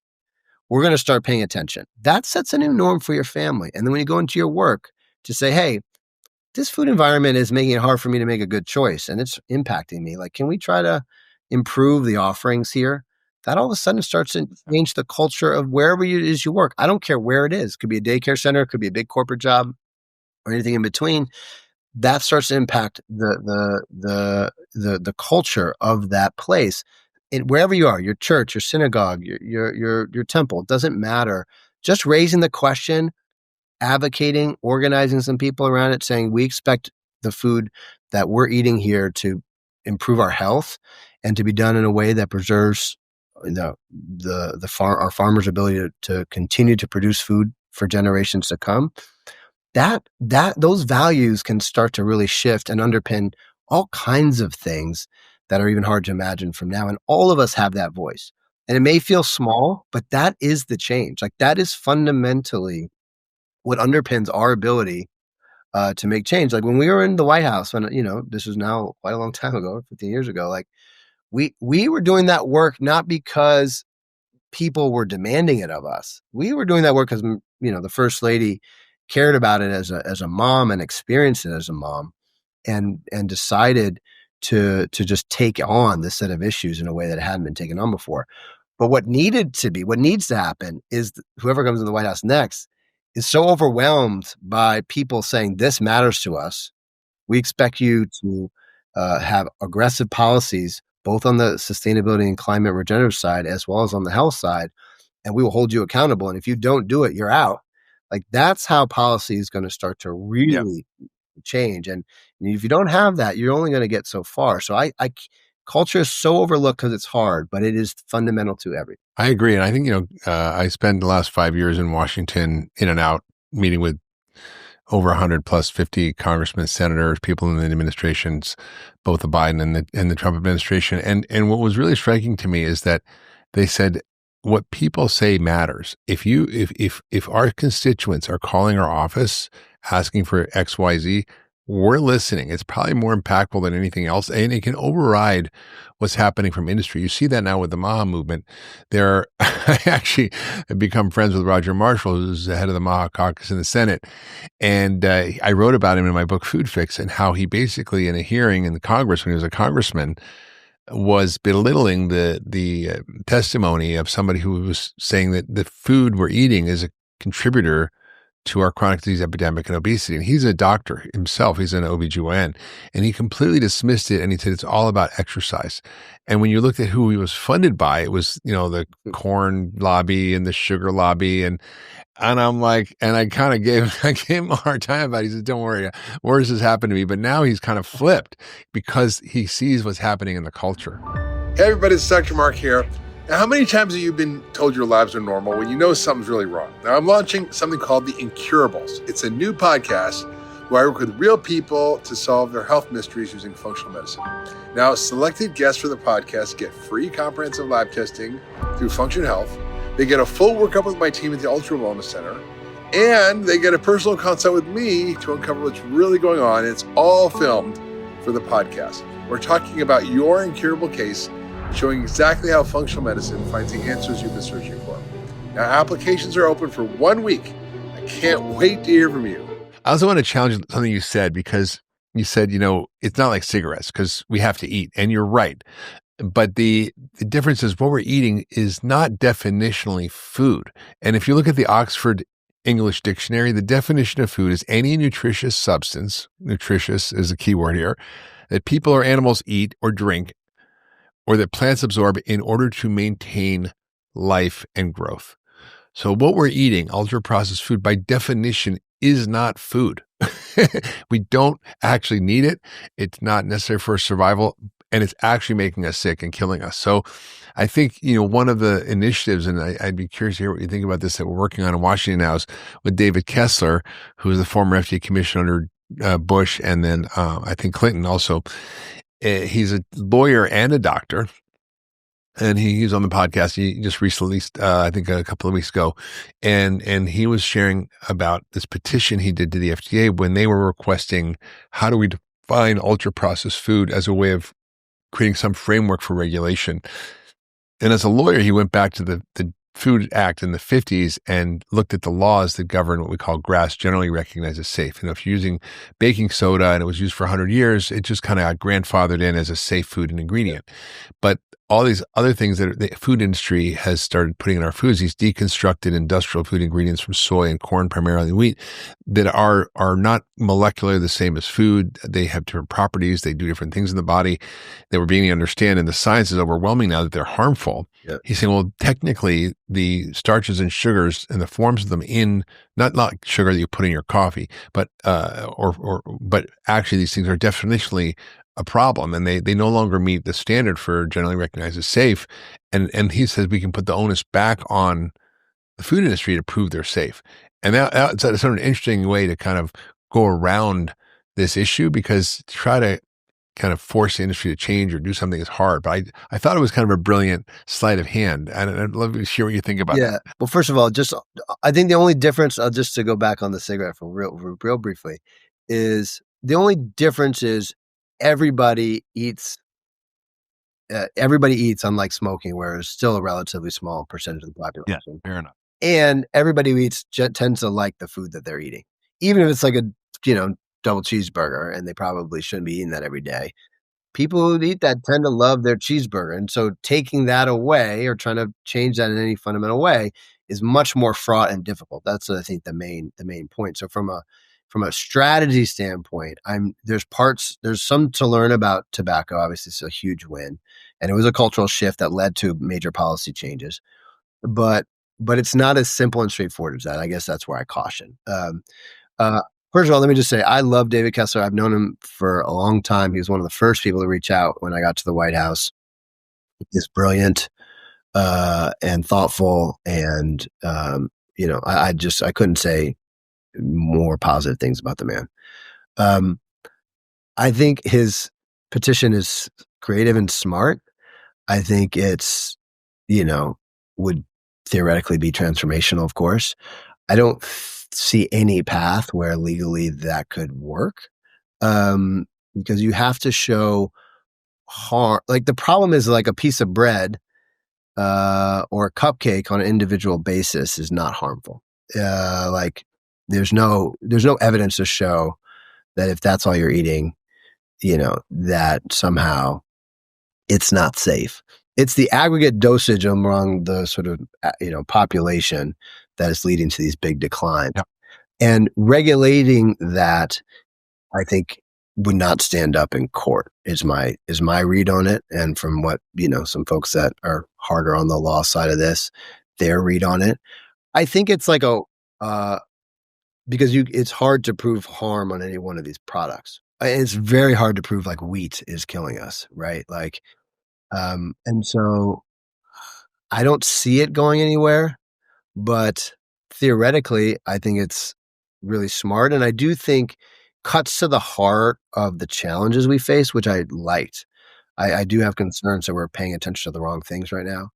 We're going to start paying attention. That sets a new norm for your family. And then when you go into your work to say, hey, this food environment is making it hard for me to make a good choice and it's impacting me. Can we try to improve the offerings here? That all of a sudden starts to change the culture of wherever it is you work. I don't care where it is. It could be a daycare center, it could be a big corporate job, or anything in between. That starts to impact the culture of that place. Wherever you are, your church, your synagogue, your temple, it doesn't matter. just raising the question, advocating, organizing some people around it, saying we expect the food that we're eating here to improve our health and to be done in a way that preserves our farmers' ability to continue to produce food for generations to come. Those values can start to really shift and underpin all kinds of things that are even hard to imagine from now. And all of us have that voice. And it may feel small, but that is the change. Like, that is fundamentally what underpins our ability to make change. Like when we were in the White House, when, this is now quite a long time ago, 15 years ago, like we were doing that work not because people were demanding it of us. We were doing that work because, the First Lady cared about it as a mom and experienced it as a mom, and decided to just take on this set of issues in a way that it hadn't been taken on before. But what needs to happen is whoever comes in the White House next is so overwhelmed by people saying this matters to us. We expect you to have aggressive policies, both on the sustainability and climate regenerative side, as well as on the health side, and we will hold you accountable. And if you don't do it, you're out. Like, that's how policy is going to start to really change. And if you don't have that, you're only going to get so far. So culture is so overlooked because it's hard, but it is fundamental to everything. I agree. And I think, I spent the last 5 years in Washington, in and out, meeting with over 100 plus 50 congressmen, senators, people in the administrations, both the Biden and the Trump administration. And what was really striking to me is that they said, what people say matters. If our constituents are calling our office asking for XYZ, we're listening. It's probably more impactful than anything else, and it can override what's happening from industry. You see that now with the MAHA movement. I actually have become friends with Roger Marshall, who's the head of the MAHA caucus in the Senate, and I wrote about him in my book Food Fix, and how he basically, in a hearing in the Congress when he was a congressman, was belittling the testimony of somebody who was saying that the food we're eating is a contributor to our chronic disease epidemic and obesity. And he's a doctor himself. He's an OBGYN. And he completely dismissed it. And he said, it's all about exercise. And when you looked at who he was funded by, it was, the corn lobby and the sugar lobby. And I'm like, and I kind of gave him a hard time about it. He said, don't worry, worse has happened to me. But now he's kind of flipped because he sees what's happening in the culture. Hey, everybody, it's Dr. Mark here. Now, how many times have you been told your labs are normal when you know something's really wrong? Now, I'm launching something called the Incurables. It's a new podcast where I work with real people to solve their health mysteries using functional medicine. Now, selected guests for the podcast get free comprehensive lab testing through Function Health. They get a full workup with my team at the Ultra Wellness Center, and they get a personal consult with me to uncover what's really going on. It's all filmed for the podcast. We're talking about your incurable case, showing exactly how functional medicine finds the answers you've been searching for. Now, applications are open for 1 week. I can't wait to hear from you. I also want to challenge something you said, because you said, it's not like cigarettes because we have to eat. And you're right. But the difference is what we're eating is not definitionally food. And if you look at the Oxford English Dictionary, the definition of food is any nutritious substance, nutritious is a key word here, that people or animals eat or drink, or that plants absorb in order to maintain life and growth. So what we're eating, ultra-processed food, by definition, is not food. We don't actually need it. It's not necessary for survival, and it's actually making us sick and killing us. So I think, one of the initiatives, and I'd be curious to hear what you think about this, that we're working on in Washington now, is with David Kessler, who is the former FDA commissioner under Bush, and then I think Clinton also. He's a lawyer and a doctor, and he's on the podcast. He just recently, I think a couple of weeks ago, and he was sharing about this petition he did to the FDA when they were requesting, how do we define ultra-processed food as a way of creating some framework for regulation. And as a lawyer, he went back to the Food Act in the 50s and looked at the laws that govern what we call GRAS, generally recognized as safe. If you're using baking soda and it was used for 100 years, it just kind of got grandfathered in as a safe food and ingredient. But all these other things that the food industry has started putting in our foods, these deconstructed industrial food ingredients from soy and corn, primarily wheat, that are not molecularly the same as food. They have different properties. They do different things in the body that we're beginning to understand. And the science is overwhelming now that they're harmful. Yep. He's saying, well, technically the starches and sugars and the forms of them in, not sugar that you put in your coffee, but actually these things are definitionally a problem, and they no longer meet the standard for generally recognized as safe. And he says we can put the onus back on the food industry to prove they're safe. And that's sort of an interesting way to kind of go around this issue, because to try to kind of force the industry to change or do something is hard. But I thought it was kind of a brilliant sleight of hand. And I'd love to hear what you think about that. Well, first of all, I think the only difference, just to go back on the cigarette for real briefly, is the only difference is everybody eats, unlike smoking, where it's still a relatively small percentage of the population. Yeah, fair enough. And everybody who eats tends to like the food that they're eating, even if it's like a double cheeseburger, and they probably shouldn't be eating that every day. People who eat that tend to love their cheeseburger, and so taking that away or trying to change that in any fundamental way is much more fraught and difficult. That's, I think, the main point. So from a strategy standpoint, there's some to learn about tobacco. Obviously, it's a huge win, and it was a cultural shift that led to major policy changes. But it's not as simple and straightforward as that. I guess that's where I caution. First of all, let me just say, I love David Kessler. I've known him for a long time. He was one of the first people to reach out when I got to the White House. He's brilliant and thoughtful, and I couldn't say more positive things about the man. I think his petition is creative and smart. I think it's, would theoretically be transformational, of course. I don't see any path where legally that could work, because you have to show harm. Like, the problem is, like, a piece of bread or a cupcake on an individual basis is not harmful. Like, there's no evidence to show that if that's all you're eating, that somehow it's not safe. It's the aggregate dosage among the sort of, population that is leading to these big declines. Yep. And regulating that, I think, would not stand up in court, is my read on it. And from what, some folks that are harder on the law side of this, their read on it, I think it's like because it's hard to prove harm on any one of these products. It's very hard to prove, like, wheat is killing us, right? Like, and so I don't see it going anywhere, but theoretically, I think it's really smart. And I do think cuts to the heart of the challenges we face, which I liked. I do have concerns that we're paying attention to the wrong things right now.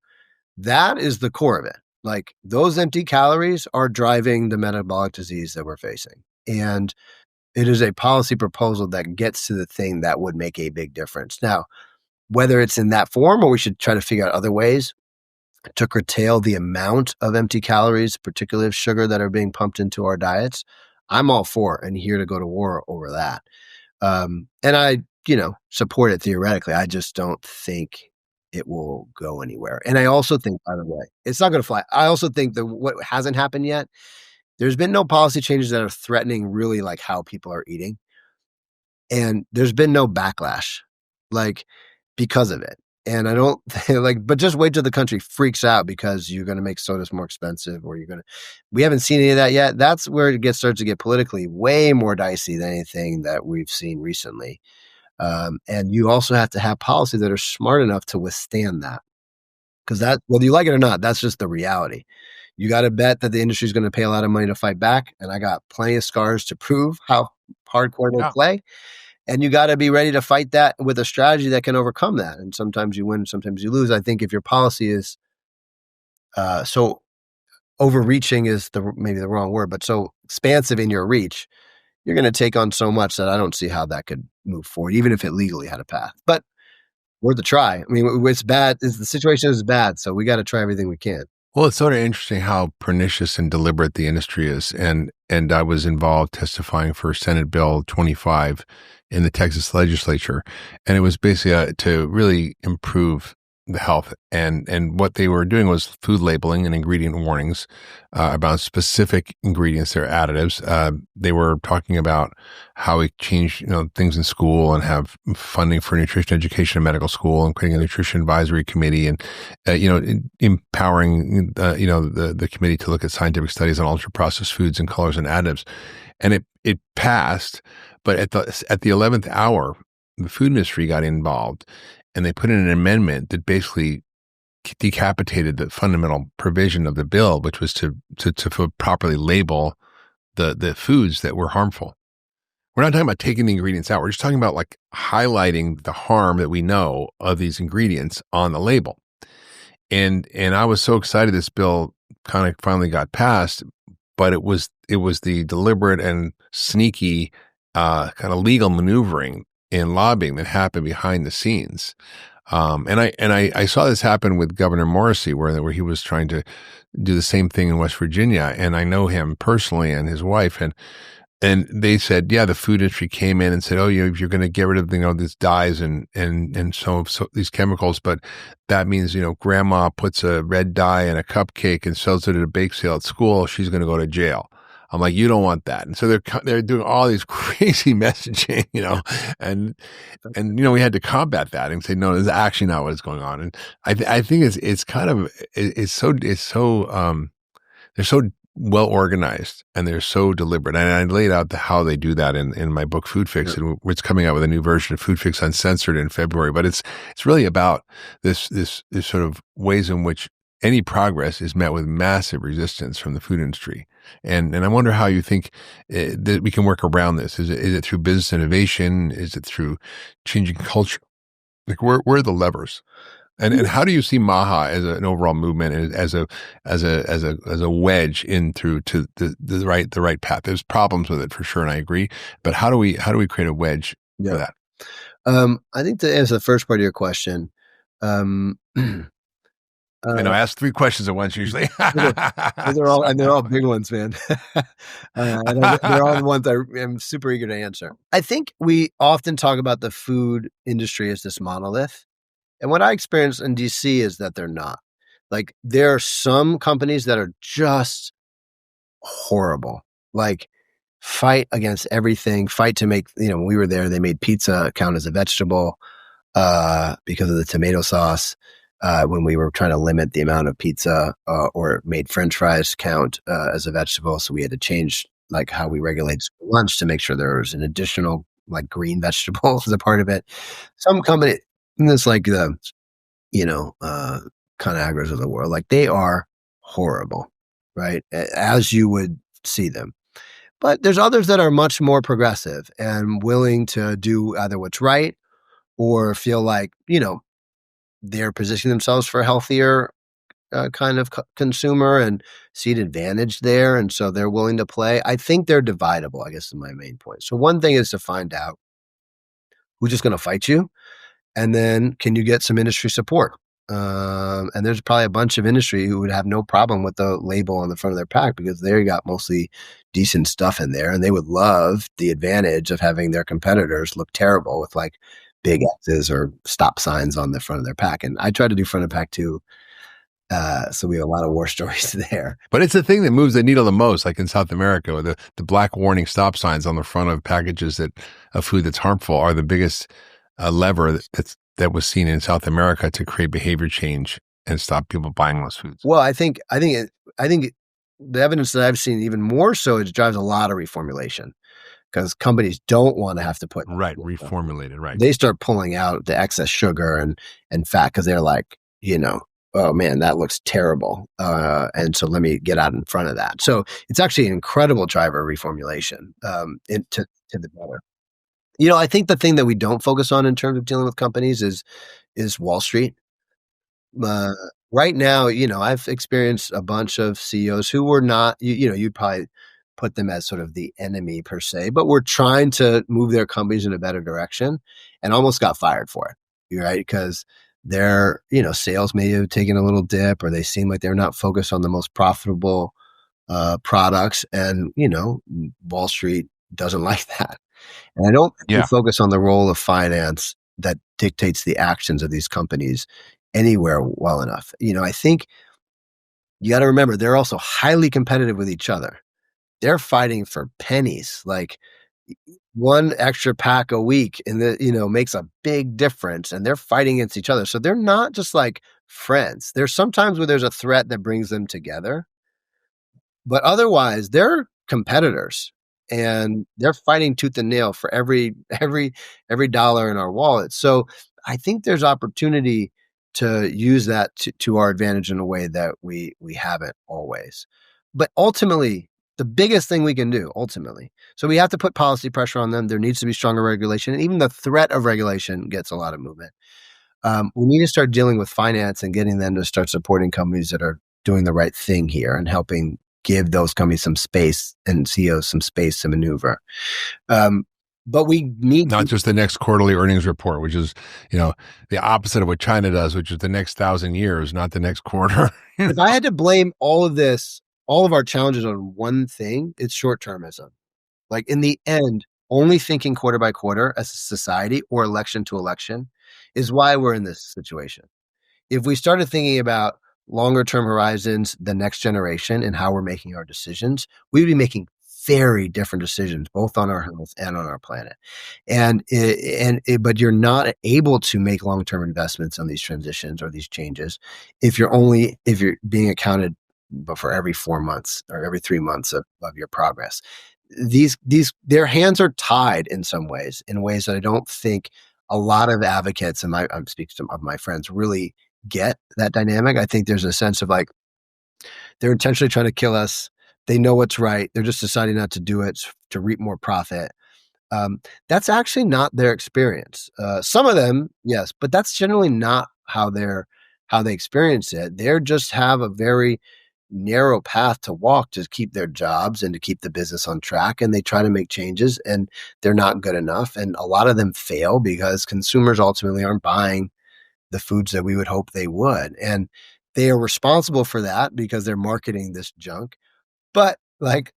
That is the core of it. Like, those empty calories are driving the metabolic disease that we're facing. And it is a policy proposal that gets to the thing that would make a big difference. Now, whether it's in that form or we should try to figure out other ways to curtail the amount of empty calories, particularly of sugar, that are being pumped into our diets, I'm all for and here to go to war over that. And I, support it theoretically. I just don't think it will go anywhere. And I also think, by the way, it's not going to fly. I also think that what hasn't happened yet, there's been no policy changes that are threatening really, like, how people are eating. And there's been no backlash, like, because of it. And I don't but just wait till the country freaks out because you're going to make sodas more expensive, or we haven't seen any of that yet. That's where it starts to get politically way more dicey than anything that we've seen recently. And you also have to have policies that are smart enough to withstand that, because that, whether you like it or not, that's just the reality. You got to bet that the industry is going to pay a lot of money to fight back. And I got plenty of scars to prove how hardcore they play. And you got to be ready to fight that with a strategy that can overcome that. And sometimes you win, sometimes you lose. I think if your policy is so overreaching is maybe the wrong word, but so expansive in your reach, you're going to take on so much that I don't see how that could move forward, even if it legally had a path. But worth a try. I mean, it's bad. The situation is bad, so we got to try everything we can. Well, it's sort of interesting how pernicious and deliberate the industry is. And I was involved testifying for Senate Bill 25 in the Texas legislature. And it was basically to really improve the health. And what they were doing was food labeling and ingredient warnings about specific ingredients, their additives. They were talking about how we change, things in school and have funding for nutrition education in medical school and creating a nutrition advisory committee and, empowering, the committee to look at scientific studies on ultra processed foods and colors and additives. And it passed, but at the 11th hour, the food industry got involved and they put in an amendment that basically decapitated the fundamental provision of the bill, which was to properly label the foods that were harmful. We're not talking about taking the ingredients out. We're just talking about like highlighting the harm that we know of these ingredients on the label. And I was so excited this bill kind of finally got passed, but it was the deliberate and sneaky kind of legal maneuvering and lobbying that happened behind the scenes. And I saw this happen with Governor Morrissey, where he was trying to do the same thing in West Virginia. And I know him personally and his wife, and they said, yeah, the food industry came in and said, oh, you're going to get rid of, these dyes and so these chemicals, but that means, grandma puts a red dye in a cupcake and sells it at a bake sale at school. She's going to go to jail. I'm like, you don't want that. And so they're doing all these crazy messaging, and we had to combat that and say, no, this is actually not what is going on. And I think it's kind of, they're so well organized and they're so deliberate. And I laid out how they do that in my book, Food Fix, Sure. and it's coming out with a new version of Food Fix Uncensored in February. But it's really about this sort of ways in which any progress is met with massive resistance from the food industry. And I wonder how you think that we can work around this. Is it through business innovation? Is it through changing culture? Like where are the levers? And how do you see MAHA as an overall movement and as a wedge in through to the right path? There's problems with it for sure, and I agree. But how do we create a wedge for that? I think to answer the first part of your question, I know I ask 3 questions at once usually. they're all big ones, man. They're all the ones I am super eager to answer. I think we often talk about the food industry as this monolith. And what I experience in DC is that they're not. Like, there are some companies that are just horrible. Like, fight against everything, fight to make, when we were there, they made pizza count as a vegetable because of the tomato sauce. When we were trying to limit the amount of pizza or made French fries count as a vegetable. So we had to change like how we regulate lunch to make sure there was an additional like green vegetable as a part of it. Some company, and it's like the, ConAgras of the world, like they are horrible, right? As you would see them. But there's others that are much more progressive and willing to do either what's right or feel like, they're positioning themselves for a healthier kind of consumer and see an advantage there. And so they're willing to play. I think they're dividable, I guess is my main point. So one thing is to find out who's just going to fight you. And then can you get some industry support? And there's probably a bunch of industry who would have no problem with the label on the front of their pack because they got mostly decent stuff in there. And they would love the advantage of having their competitors look terrible with like big X's or stop signs on the front of their pack. And I try to do front of pack too. So we have a lot of war stories there. But it's the thing that moves the needle the most, like in South America, where the black warning stop signs on the front of packages of food that's harmful are the biggest lever that was seen in South America to create behavior change and stop people buying those foods. Well, I think the evidence that I've seen even more so, it drives a lot of reformulation. Because companies don't want to have to put reformulated, right? They start pulling out the excess sugar and fat because they're like, oh man, that looks terrible, and so let me get out in front of that. So it's actually an incredible driver of reformulation to the better. I think the thing that we don't focus on in terms of dealing with companies is Wall Street. Right now, I've experienced a bunch of CEOs who were not, you'd probably put them as sort of the enemy per se, but we're trying to move their companies in a better direction and almost got fired for it, right? Because their, sales may have taken a little dip or they seem like they're not focused on the most profitable products. And, Wall Street doesn't like that. And I don't think we focus on the role of finance that dictates the actions of these companies anywhere well enough. I think you got to remember they're also highly competitive with each other. They're fighting for pennies. Like one extra pack a week and makes a big difference, and they're fighting against each other. So they're not just like friends. There's sometimes where there's a threat that brings them together, but otherwise they're competitors and they're fighting tooth and nail for every dollar in our wallet. So I think there's opportunity to use that to our advantage in a way that we haven't always. But ultimately, the biggest thing we can do, so we have to put policy pressure on them. There needs to be stronger regulation, and even the threat of regulation gets a lot of movement. We need to start dealing with finance and getting them to start supporting companies that are doing the right thing here and helping give those companies some space and CEOs some space to maneuver. But we need not just the next quarterly earnings report, which is, the opposite of what China does, which is the next 1,000 years, not the next quarter. If I had to blame all of our challenges on one thing, it's short-termism. Like in the end, only thinking quarter by quarter as a society or election to election is why we're in this situation. If we started thinking about longer term horizons, the next generation, and how we're making our decisions, we would be making very different decisions, both on our health and on our planet. But you're not able to make long-term investments on these transitions or these changes if you're being accounted for every 4 months or every 3 months of your progress. Their hands are tied in ways that I don't think a lot of advocates, and I'm speaking to of my friends, really get that dynamic. I think there's a sense of like they're intentionally trying to kill us. They know what's right. They're just deciding not to do it to reap more profit. That's actually not their experience. Some of them, yes, but that's generally not how they experience it. They just have a very narrow path to walk to keep their jobs and to keep the business on track. And they try to make changes and they're not good enough. And a lot of them fail because consumers ultimately aren't buying the foods that we would hope they would. And they are responsible for that because they're marketing this junk. But like,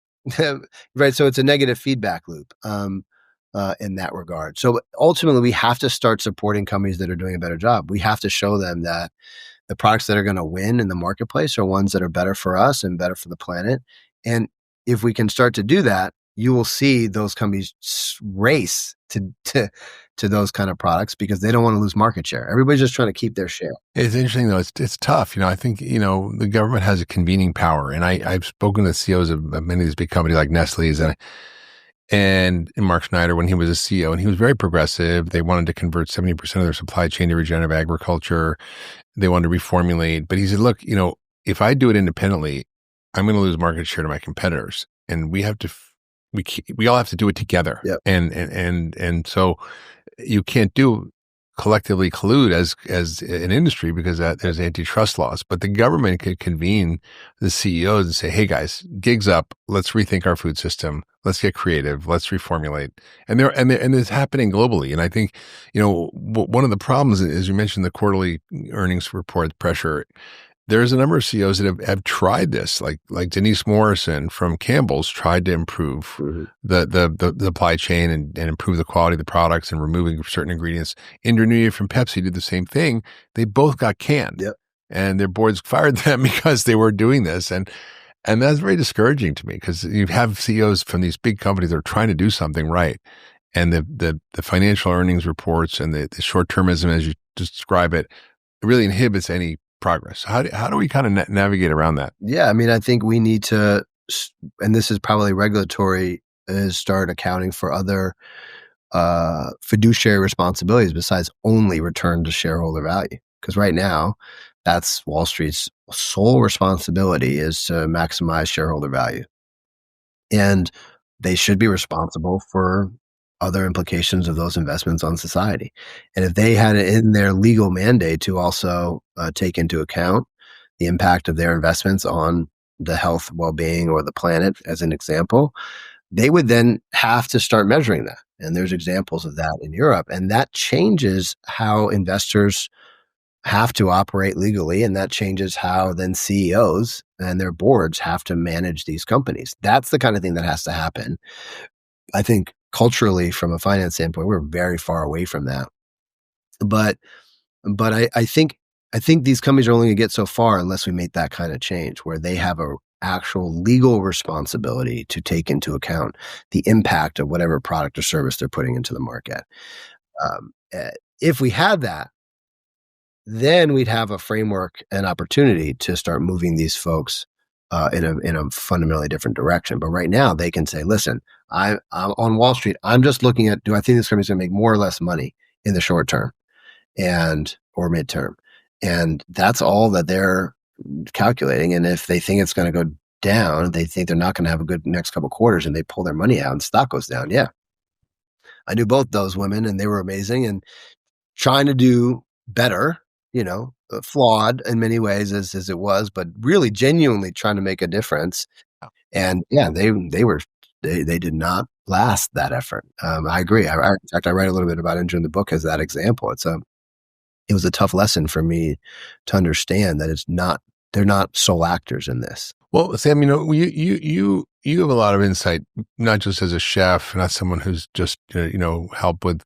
right. So it's a negative feedback loop in that regard. So ultimately we have to start supporting companies that are doing a better job. We have to show them that the products that are going to win in the marketplace are ones that are better for us and better for the planet. And if we can start to do that, you will see those companies race to those kind of products because they don't want to lose market share. Everybody's just trying to keep their share. It's interesting though. It's tough. I think, the government has a convening power, and I've spoken to CEOs of many of these big companies like Nestle's and Mark Schneider when he was a CEO, and he was very progressive. They wanted to convert 70% of their supply chain to regenerative agriculture. They wanted to reformulate, but he said, look, if I do it independently, I'm going to lose market share to my competitors, and we all have to do it together. Yep. And so you can't collectively collude as an industry because there's antitrust laws, but the government could convene the CEOs and say, hey guys, gigs up. Let's rethink our food system. Let's get creative. Let's reformulate. And it's happening globally. And I think, one of the problems is you mentioned the quarterly earnings report pressure. There's a number of CEOs that have tried this, like Denise Morrison from Campbell's tried to improve the supply chain and improve the quality of the products and removing certain ingredients. Indranuya from Pepsi did the same thing. They both got canned, and their boards fired them because they were doing this. And that's very discouraging to me because you have CEOs from these big companies that are trying to do something right. And the financial earnings reports and the short-termism, as you describe it really inhibits any progress. How do we kind of navigate around that? Yeah, I mean, I think we need to, and this is probably regulatory, is start accounting for other fiduciary responsibilities besides only return to shareholder value. Because right now, that's Wall Street's sole responsibility is to maximize shareholder value. And they should be responsible for other implications of those investments on society. And if they had it in their legal mandate to also take into account the impact of their investments on the health, well-being, or the planet, as an example, they would then have to start measuring that. And there's examples of that in Europe. And that changes how investors have to operate legally. And that changes how then CEOs and their boards have to manage these companies. That's the kind of thing that has to happen. I think culturally, from a finance standpoint, we're very far away from that. But I think I think these companies are only going to get so far unless we make that kind of change where they have a actual legal responsibility to take into account the impact of whatever product or service they're putting into the market. If we had that, then we'd have a framework and opportunity to start moving these folks in a fundamentally different direction. But right now, they can say, "Listen, I'm on Wall Street. I'm just looking at, do I think this company's going to make more or less money in the short term or midterm?" And that's all that they're calculating. And if they think it's going to go down, they think they're not going to have a good next couple of quarters, and they pull their money out and stock goes down. Yeah, I knew both those women, and they were amazing and trying to do better. Flawed in many ways as it was, but really genuinely trying to make a difference. And yeah, they did not last that effort. I agree. In fact, I write a little bit about it in the book as that example. It was a tough lesson for me to understand that they're not sole actors in this. Well, Sam, you have a lot of insight, not just as a chef, not someone who's just helped with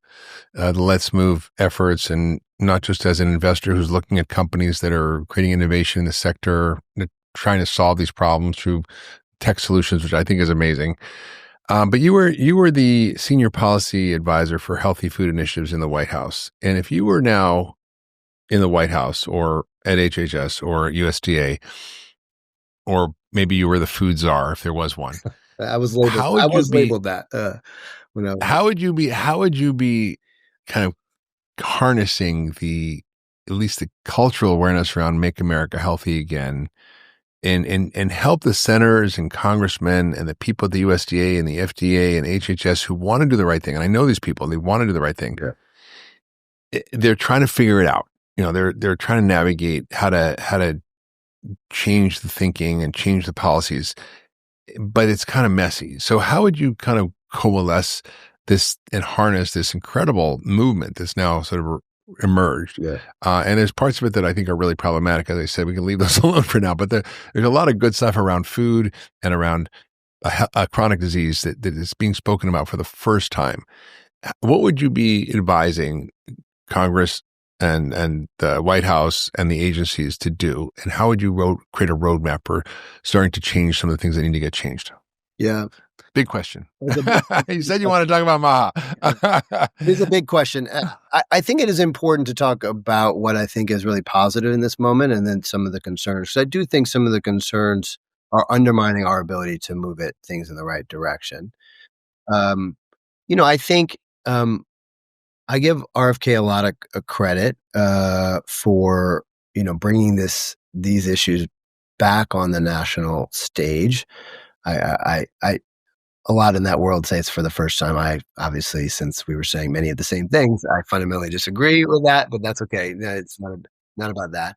the Let's Move efforts, and not just as an investor who's looking at companies that are creating innovation in the sector, trying to solve these problems through tech solutions, which I think is amazing. But you were the senior policy advisor for healthy food initiatives in the White House, and if you were now in the White House or at HHS or USDA, or maybe you were the food czar if there was one. I was labeled that. How would you be kind of harnessing at least the cultural awareness around Make America Healthy Again, and help the senators and congressmen and the people at the USDA and the FDA and HHS who want to do the right thing? And I know these people, they want to do the right thing. Yeah. They're trying to figure it out. They're trying to navigate how to change the thinking and change the policies, but it's kind of messy. So how would you kind of coalesce this and harness this incredible movement that's now sort of emerged? Yeah. And there's parts of it that I think are really problematic. As I said, we can leave those alone for now, but there's a lot of good stuff around food and around a chronic disease that is being spoken about for the first time. What would you be advising Congress and the White House and the agencies to do? And how would you create a roadmap for starting to change some of the things that need to get changed? Yeah. Big question. You said you want to talk about Maha. It is a big question. I think it is important to talk about what I think is really positive in this moment, and then some of the concerns. Because I do think some of the concerns are undermining our ability to move things in the right direction. I think I give RFK a lot of credit for bringing these issues back on the national stage. I a lot in that world say it's for the first time. I obviously, since we were saying many of the same things, I fundamentally disagree with that, but that's okay. It's not about that.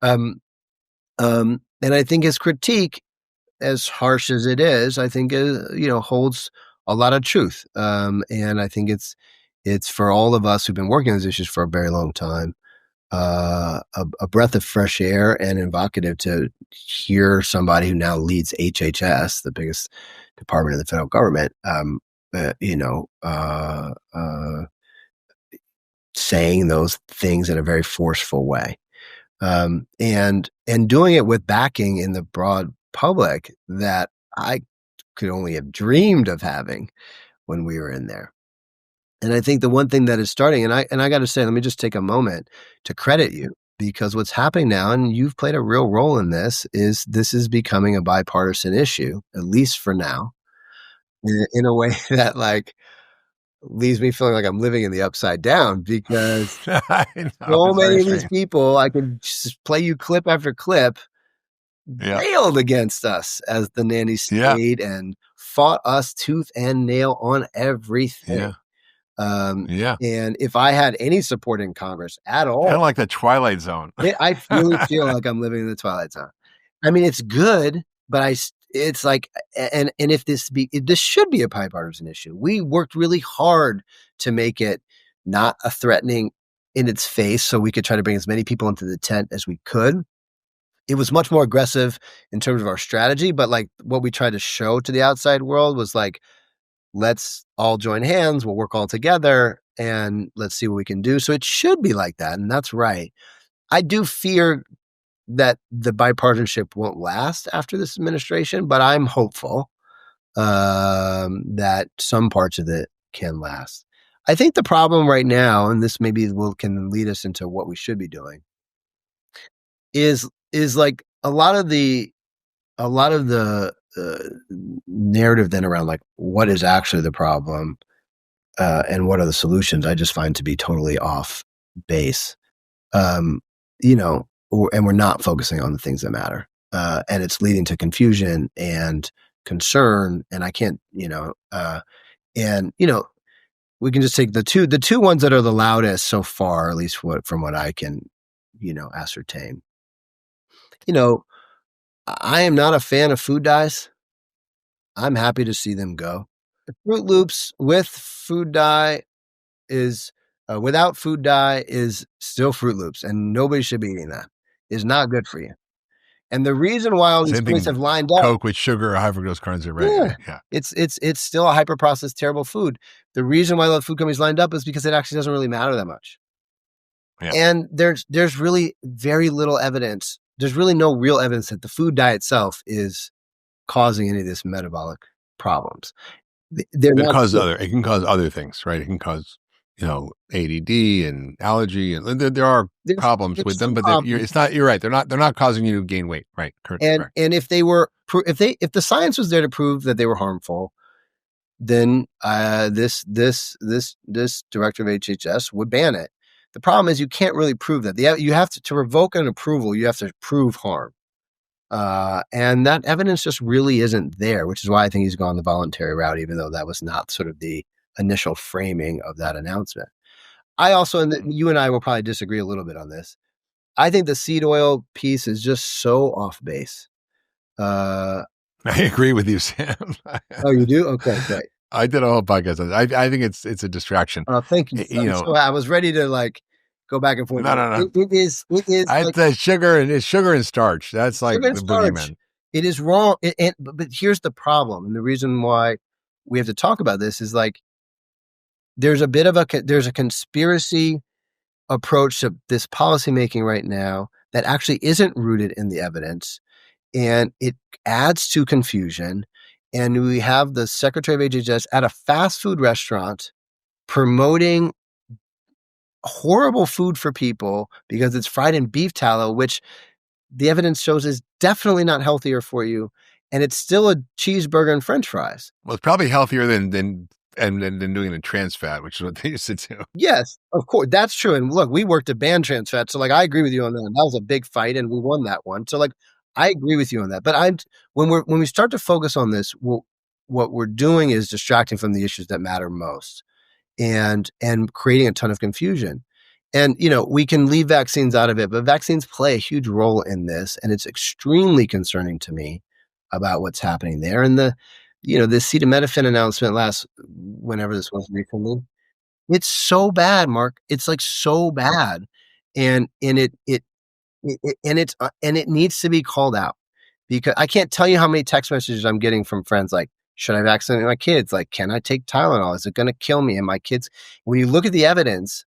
And I think his critique, as harsh as it is, I think holds a lot of truth. And I think it's for all of us who've been working on these issues for a very long time, a breath of fresh air and evocative to hear somebody who now leads HHS, the biggest department of the federal government, saying those things in a very forceful way, and doing it with backing in the broad public that I could only have dreamed of having when we were in there. And I think the one thing that is starting, and I got to say, let me just take a moment to credit you, because what's happening now, and you've played a real role in this is becoming a bipartisan issue, at least for now, in a way that leaves me feeling like I'm living in the upside down, because so many of these people, I could just play you clip after clip, railed against us as the nanny state and fought us tooth and nail on everything. Yeah. And if I had any support in Congress at all, kind of like the Twilight Zone. I really feel like I'm living in the Twilight Zone. I mean, it's good, but it's like, and if this should be a bipartisan issue. We worked really hard to make it not a threatening in its face, so we could try to bring as many people into the tent as we could. It was much more aggressive in terms of our strategy, but what we tried to show to the outside world was let's all join hands, we'll work all together, and let's see what we can do. So it should be like that, and that's right. I do fear that the bipartisanship won't last after this administration, but I'm hopeful that some parts of it can last. I think the problem right now, and this maybe can lead us into what we should be doing, is like a lot of the narrative then around like what is actually the problem and what are the solutions. I just find to be totally off base. And we're not focusing on the things that matter, and it's leading to confusion and concern. And I can't, we can just take the two ones that are the loudest so far, at least from what I can, ascertain. I am not a fan of food dyes. I'm happy to see them go. The Fruit Loops with food dye is without food dye is still Fruit Loops, and nobody should be eating that. It's not good for you. And the reason why all these companies have lined up, Coke with sugar or high fructose corn syrup, right? Yeah. It's still a hyper processed, terrible food. The reason why those food companies lined up is because it actually doesn't really matter that much. Yeah. And there's really very little evidence. There's really no real evidence that the food dye itself is causing any of this metabolic problems. It can cause other things, right? It can cause, ADD and allergy, and there are problems with them, but it's not. You're right. They're not causing you to gain weight, right? And if they were, if the science was there to prove that they were harmful, then this director of HHS would ban it. The problem is you can't really prove that. You have to revoke an approval. You have to prove harm. And that evidence just really isn't there, which is why I think he's gone the voluntary route, even though that was not sort of the initial framing of that announcement. I also, and you and I will probably disagree a little bit on this, I think the seed oil piece is just so off base. I agree with you, Sam. Oh, you do? Okay, great. I did a whole podcast on it. I think it's a distraction. Oh, thank you. So I was ready to go back and forth. No. It is. It's sugar and starch. That's like the boogeyman. It is wrong. But here's the problem. And the reason why we have to talk about this is there's a conspiracy approach to this policymaking right now that actually isn't rooted in the evidence. And it adds to confusion. And we have the Secretary of HHS at a fast food restaurant promoting horrible food for people because it's fried in beef tallow, which the evidence shows is definitely not healthier for you. And it's still a cheeseburger and French fries. Well, it's probably healthier than doing it in trans fat, which is what they used to do. Yes, of course. That's true. And look, we worked to ban trans fat. So I agree with you on that. That was a big fight and we won that one. So I agree with you on that. But when we start to focus on this, what we're doing is distracting from the issues that matter most and creating a ton of confusion. And, we can leave vaccines out of it, but vaccines play a huge role in this. And it's extremely concerning to me about what's happening there. And the acetaminophen announcement whenever this was recently, it's so bad, Mark. It's so bad. And it needs to be called out, because I can't tell you how many text messages I'm getting from friends like, should I vaccinate my kids? Can I take Tylenol? Is it going to kill me? And my kids, when you look at the evidence,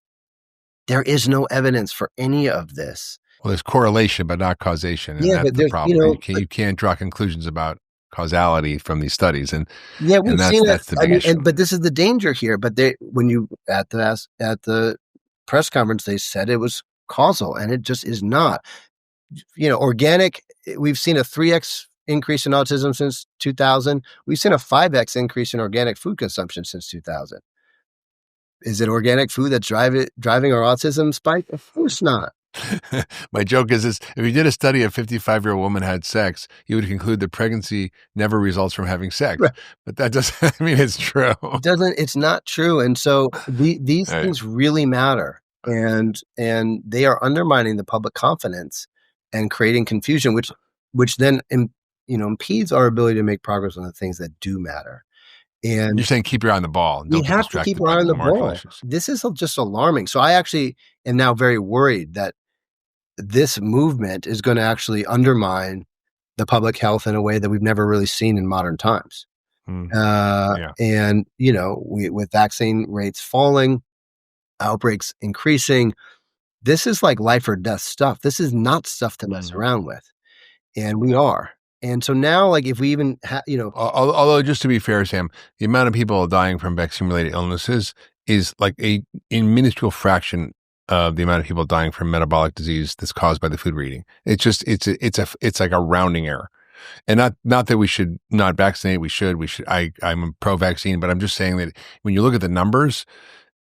there is no evidence for any of this. Well, there's correlation, but not causation. And that's the problem. You can't draw conclusions about causality from these studies. And we've seen that's the big issue. But this is the danger here. But when you at the press conference, they said it was causal, and it just is not. Organic, we've seen a 3x increase in autism since 2000. We've seen a 5x increase in organic food consumption since 2000. Is it organic food that's driving our autism spike? Of course not. My joke is this: if you did a study of 55-year-old woman had sex, you would conclude that pregnancy never results from having sex. Right. But that doesn't mean it's true. It's not true. And so these things really matter. And they are undermining the public confidence and creating confusion, which then impedes our ability to make progress on the things that do matter. And you're saying keep your eye on the ball. We have to keep our eye on the ball. This is just alarming. So I actually am now very worried that this movement is going to actually undermine the public health in a way that we've never really seen in modern times. And, with vaccine rates falling, outbreaks increasing, This is like life or death stuff. This is not stuff to mess around with. And we are. And so now, like, if we even Although, just to be fair, Sam, the amount of people dying from vaccine-related illnesses is like a minuscule fraction of the amount of people dying from metabolic disease that's caused by the food we're eating. It's just it's like a rounding error. And not that we should not vaccinate. We should. I'm pro-vaccine, but I'm just saying that when you look at the numbers,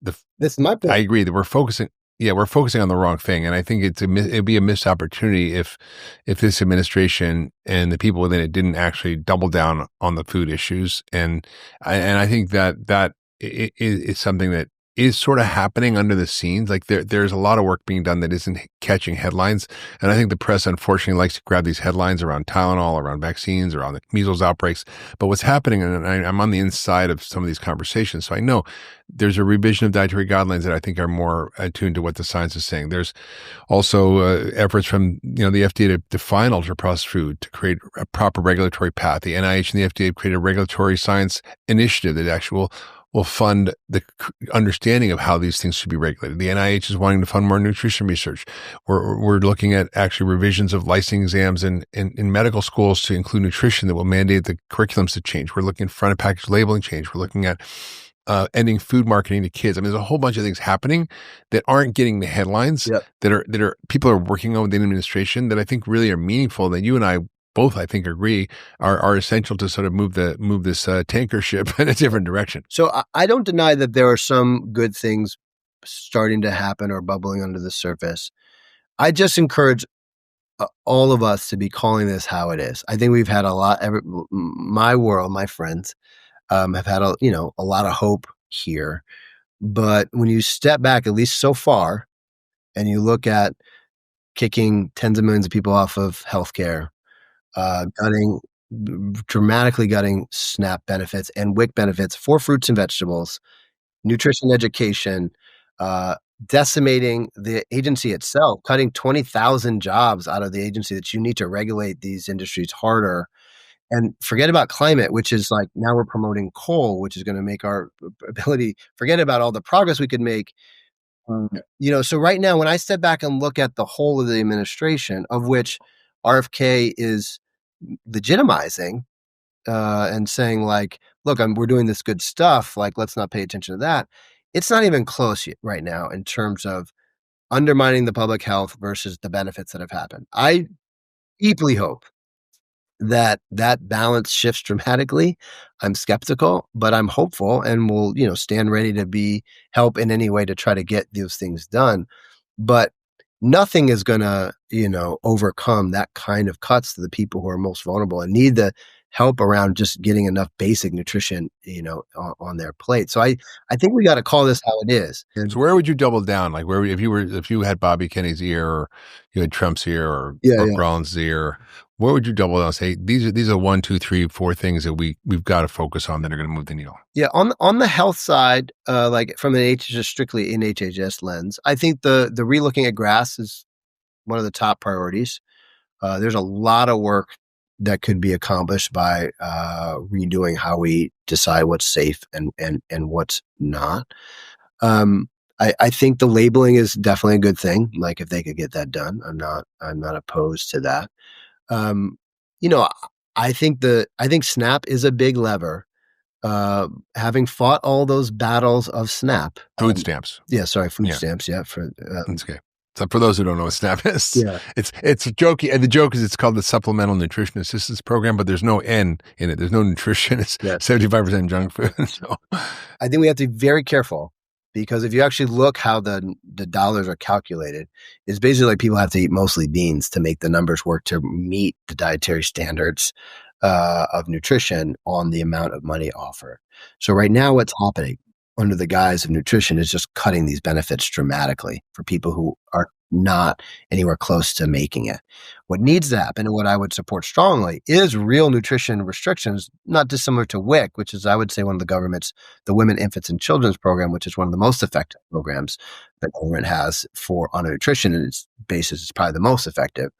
this is my point. I agree that we're focusing on the wrong thing. And I think it'd be a missed opportunity if this administration and the people within it didn't actually double down on the food issues. And I think that is something that is sort of happening under the scenes. Like there's a lot of work being done that isn't catching headlines. And I think the press, unfortunately, likes to grab these headlines around Tylenol, around vaccines, around the measles outbreaks. But what's happening, and I'm on the inside of some of these conversations, so I know there's a revision of dietary guidelines that I think are more attuned to what the science is saying. There's also efforts from the FDA to define ultra-processed food, to create a proper regulatory path. The NIH and the FDA have created a regulatory science initiative that actually will fund the understanding of how these things should be regulated. The NIH is wanting to fund more nutrition research. We're looking at actually revisions of licensing exams in medical schools to include nutrition that will mandate the curriculums to change. We're looking at front of package labeling change. We're looking at ending food marketing to kids. I mean, there's a whole bunch of things happening that aren't getting the headlines. Yep. that are people are working on within administration that I think really are meaningful, that you and I both, I think, agree are essential to sort of move this tanker ship in a different direction. So I don't deny that there are some good things starting to happen or bubbling under the surface. I just encourage all of us to be calling this how it is. I think we've had a lot. My friends have had a lot of hope here, but when you step back, at least so far, and you look at kicking tens of millions of people off of healthcare, dramatically gutting SNAP benefits and WIC benefits for fruits and vegetables, nutrition education, decimating the agency itself, cutting 20,000 jobs out of the agency that you need to regulate these industries harder. And forget about climate, which is like now we're promoting coal, which is going to make our ability, forget about all the progress we could make. So right now, when I step back and look at the whole of the administration, of which RFK is legitimizing and saying like, look, we're doing this good stuff. Like, let's not pay attention to that. It's not even close yet right now in terms of undermining the public health versus the benefits that have happened. I deeply hope that balance shifts dramatically. I'm skeptical, but I'm hopeful, and will, stand ready to help in any way to try to get those things done. But nothing is going to, overcome that kind of cuts to the people who are most vulnerable and need the help around just getting enough basic nutrition, on their plate. So I think we got to call this how it is. So where would you double down? Like if you had Bobby Kennedy's ear, or you had Trump's ear, or Rollins' ear, where would you double down and say these are 1, 2, 3, 4 things that we've got to focus on that are going to move the needle? Yeah, on the health side, like from just strictly in HHS lens, I think the relooking at grass is one of the top priorities. There's a lot of work that could be accomplished by redoing how we decide what's safe and what's not. I think the labeling is definitely a good thing. Like, if they could get that done, I'm not opposed to that. I think SNAP is a big lever. Having fought all those battles of SNAP, food stamps. Yeah, sorry, food stamps. Yeah, that's okay. So for those who don't know what SNAP is, yeah, it's jokey. And the joke is it's called the Supplemental Nutrition Assistance Program, but there's no N in it. There's no nutrition. It's 75% junk food. So I think we have to be very careful, because if you actually look how the dollars are calculated, it's basically like people have to eat mostly beans to make the numbers work to meet the dietary standards of nutrition on the amount of money offered. So right now, what's happening under the guise of nutrition is just cutting these benefits dramatically for people who are not anywhere close to making it. What needs to happen, and what I would support strongly, is real nutrition restrictions, not dissimilar to WIC, which is, I would say, one of the government's, the Women, Infants, and Children's Program, which is one of the most effective programs that government has on nutrition, and its basis is probably the most effective.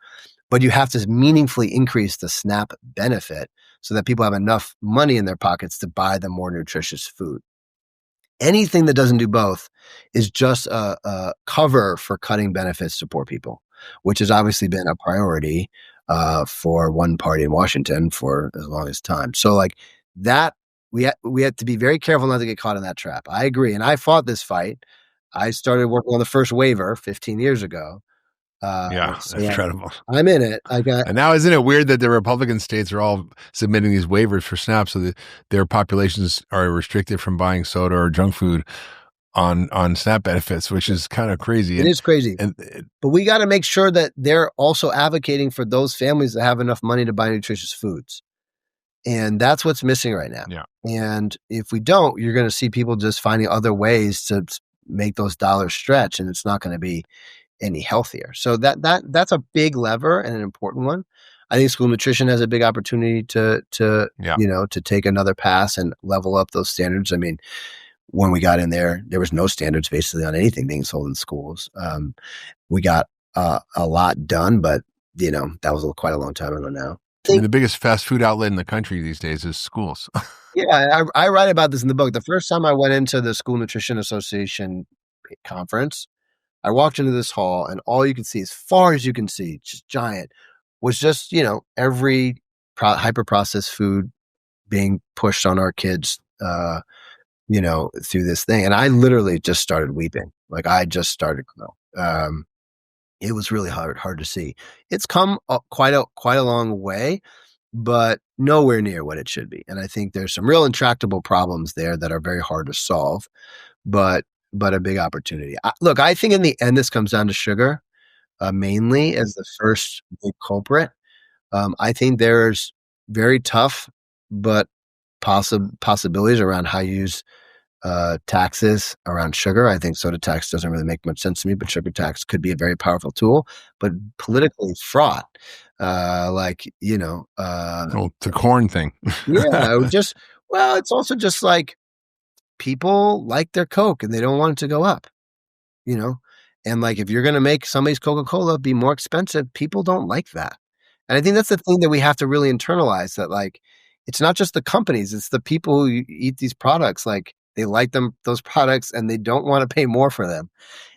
But you have to meaningfully increase the SNAP benefit so that people have enough money in their pockets to buy the more nutritious food. anything that doesn't do both is just a cover for cutting benefits to poor people, which has obviously been a priority for one party in Washington for as long as time. So like that, we have to be very careful not to get caught in that trap. I agree. And I fought this fight. I started working on the first waiver 15 years ago. Yeah, So incredible. I'm in it. And now, isn't it weird that the Republican states are all submitting these waivers for SNAP so that their populations are restricted from buying soda or junk food on SNAP benefits, which is kind of crazy. It is crazy. And but we got to make sure that they're also advocating for those families that have enough money to buy nutritious foods. And that's what's missing right now. Yeah. And if we don't, you're going to see people just finding other ways to make those dollars stretch, and it's not going to be any healthier. So that's a big lever and an important one. I think school nutrition has a big opportunity to take another pass and level up those standards. I mean, when we got in there was no standards basically on anything being sold in schools. We got a lot done, but that was quite a long time ago now. I mean, the biggest fast food outlet in the country these days is schools. Yeah, I write about this in the book. The first time I went into the School Nutrition Association conference, I walked into this hall, and all you could see, as far as you can see, just giant, was just, every hyper-processed food being pushed on our kids, through this thing. And I literally just started weeping. Like, I just started crying. It was really hard to see. It's come quite a long way, but nowhere near what it should be. And I think there's some real intractable problems there that are very hard to solve, but a big opportunity. Look, I think in the end, this comes down to sugar, mainly as the first big culprit. I think there's very tough, but possibilities around how you use taxes around sugar. I think soda tax doesn't really make much sense to me, but sugar tax could be a very powerful tool, but politically fraught. The corn thing. Yeah, it's also just like people like their Coke and they don't want it to go up, and like if you're going to make somebody's Coca-Cola be more expensive, people don't like that. And I think that's the thing that we have to really internalize, that like it's not just the companies, it's the people who eat these products. Like they like those products and they don't want to pay more for them.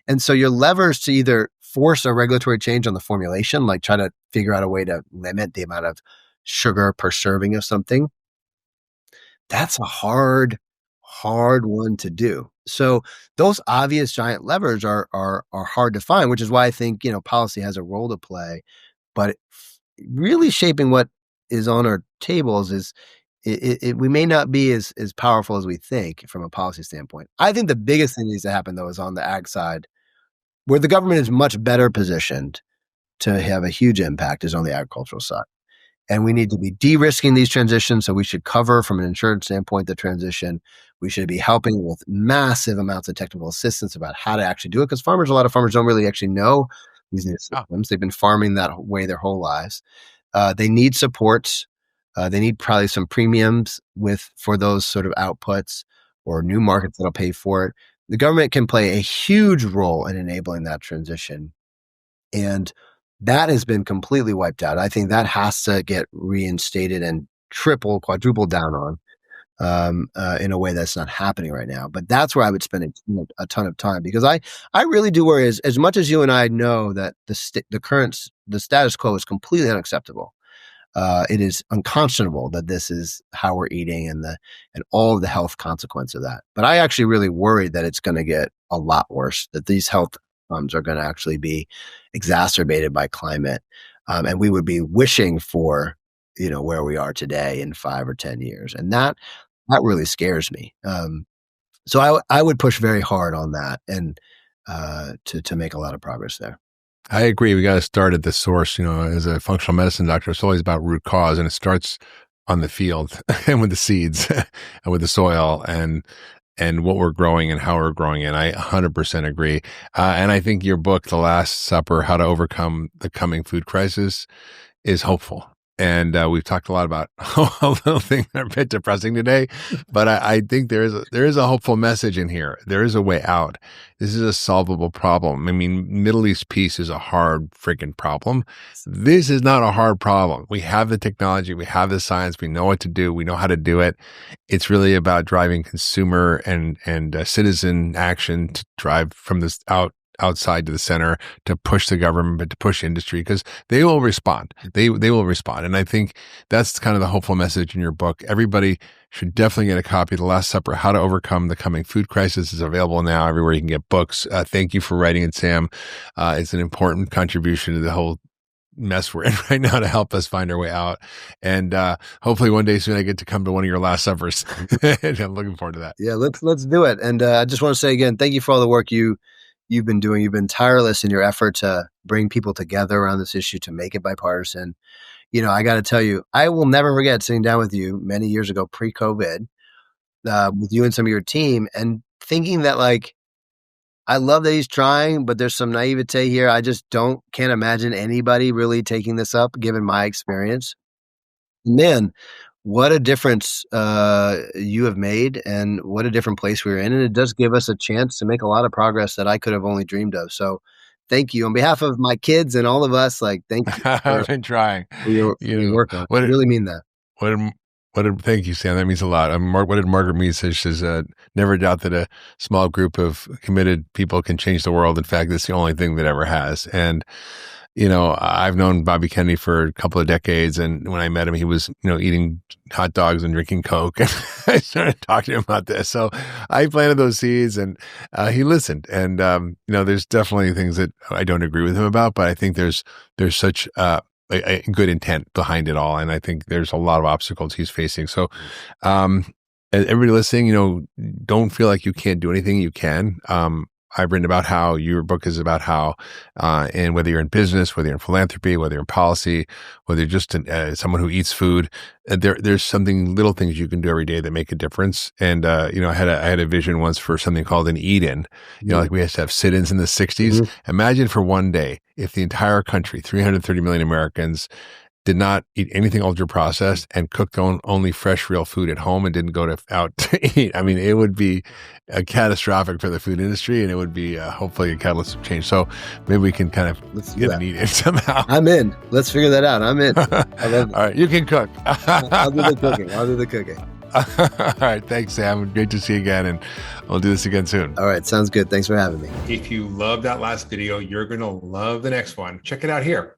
And so your levers to either force a regulatory change on the formulation, like try to figure out a way to limit the amount of sugar per serving of something. That's a hard one to do. So those obvious giant levers are hard to find, which is why I think, policy has a role to play, but really shaping what is on our tables is we may not be as powerful as we think from a policy standpoint. I think the biggest thing that needs to happen though is on the ag side, where the government is much better positioned to have a huge impact, is on the agricultural side. And we need to be de-risking these transitions. So we should cover from an insurance standpoint the transition. We should be helping with massive amounts of technical assistance about how to actually do it. Because a lot of farmers don't really actually know these new systems. They've been farming that way their whole lives. They need supports. They need probably some premiums for those sort of outputs or new markets that'll pay for it. The government can play a huge role in enabling that transition. And that has been completely wiped out. I think that has to get reinstated and quadruple down on in a way that's not happening right now. But that's where I would spend a ton of time, because I really do worry, as much as you and I know that the status quo is completely unacceptable. It is unconscionable that this is how we're eating and all of the health consequence of that. But I actually really worry that it's going to get a lot worse, that these health outcomes are going to actually be exacerbated by climate. And we would be wishing for, where we are today in 5 or 10 years. And that really scares me. So I would push very hard on that and to make a lot of progress there. I agree. We got to start at the source. As a functional medicine doctor, it's always about root cause, and it starts on the field and with the seeds and with the soil and what we're growing and how we're growing it. I 100% agree. And I think your book, The Last Supper, How to Overcome the Coming Food Crisis, is hopeful. And we've talked a lot about a little things that are a bit depressing today, but I think there is a hopeful message in here. There is a way out. This is a solvable problem. I mean, Middle East peace is a hard freaking problem. This is not a hard problem. We have the technology, we have the science, we know what to do, we know how to do it. It's really about driving consumer and citizen action to drive from this outside to the center, to push the government, but to push industry, because they will respond. They will respond. And I think that's kind of the hopeful message in your book. Everybody should definitely get a copy of The Last Supper, How to Overcome the Coming Food Crisis. Is available now everywhere you can get books. Thank you for writing it, Sam. It's an important contribution to the whole mess we're in right now to help us find our way out. And hopefully one day soon I get to come to one of your Last Suppers. And I'm looking forward to that. Yeah, let's do it. And I just want to say again, thank you for all the work you've been doing. You've been tireless in your effort to bring people together around this issue, to make it bipartisan. I got to tell you, I will never forget sitting down with you many years ago, pre-COVID, with you and some of your team, and thinking that, like, I love that he's trying, but there's some naivete here. I just can't imagine anybody really taking this up, given my experience. Man, what a difference you have made, and what a different place we're in. And it does give us a chance to make a lot of progress that I could have only dreamed of. So thank you on behalf of my kids and all of us. Like, thank you. I've been trying. For your work on it. I really mean that. Thank you, Sam. That means a lot. What did Margaret Mead say? She says, never doubt that a small group of committed people can change the world. In fact, it's the only thing that ever has. And I've known Bobby Kennedy for a couple of decades, and when I met him, he was, eating hot dogs and drinking Coke, and I started talking to him about this. So I planted those seeds, and he listened. And there's definitely things that I don't agree with him about, but I think there's such a good intent behind it all, and I think there's a lot of obstacles he's facing. So, everybody listening, don't feel like you can't do anything. You can. I've written about how your book is about how, and whether you're in business, whether you're in philanthropy, whether you're in policy, whether you're just someone who eats food, there's little things you can do every day that make a difference. And, I had a vision once for something called an eat-in, like we used to have sit-ins in the 60s. Mm-hmm. Imagine for one day, if the entire country, 330 million Americans, did not eat anything ultra processed and cooked only fresh, real food at home and didn't go out to eat. I mean, it would be catastrophic for the food industry, and it would be hopefully a catalyst of change. So maybe we can kind of get an eat-in somehow. I'm in. Let's figure that out. I'm in. I love it. All right, you can cook. I'll do the cooking. All right, thanks, Sam. Great to see you again, and we'll do this again soon. All right, sounds good. Thanks for having me. If you loved that last video, you're going to love the next one. Check it out here.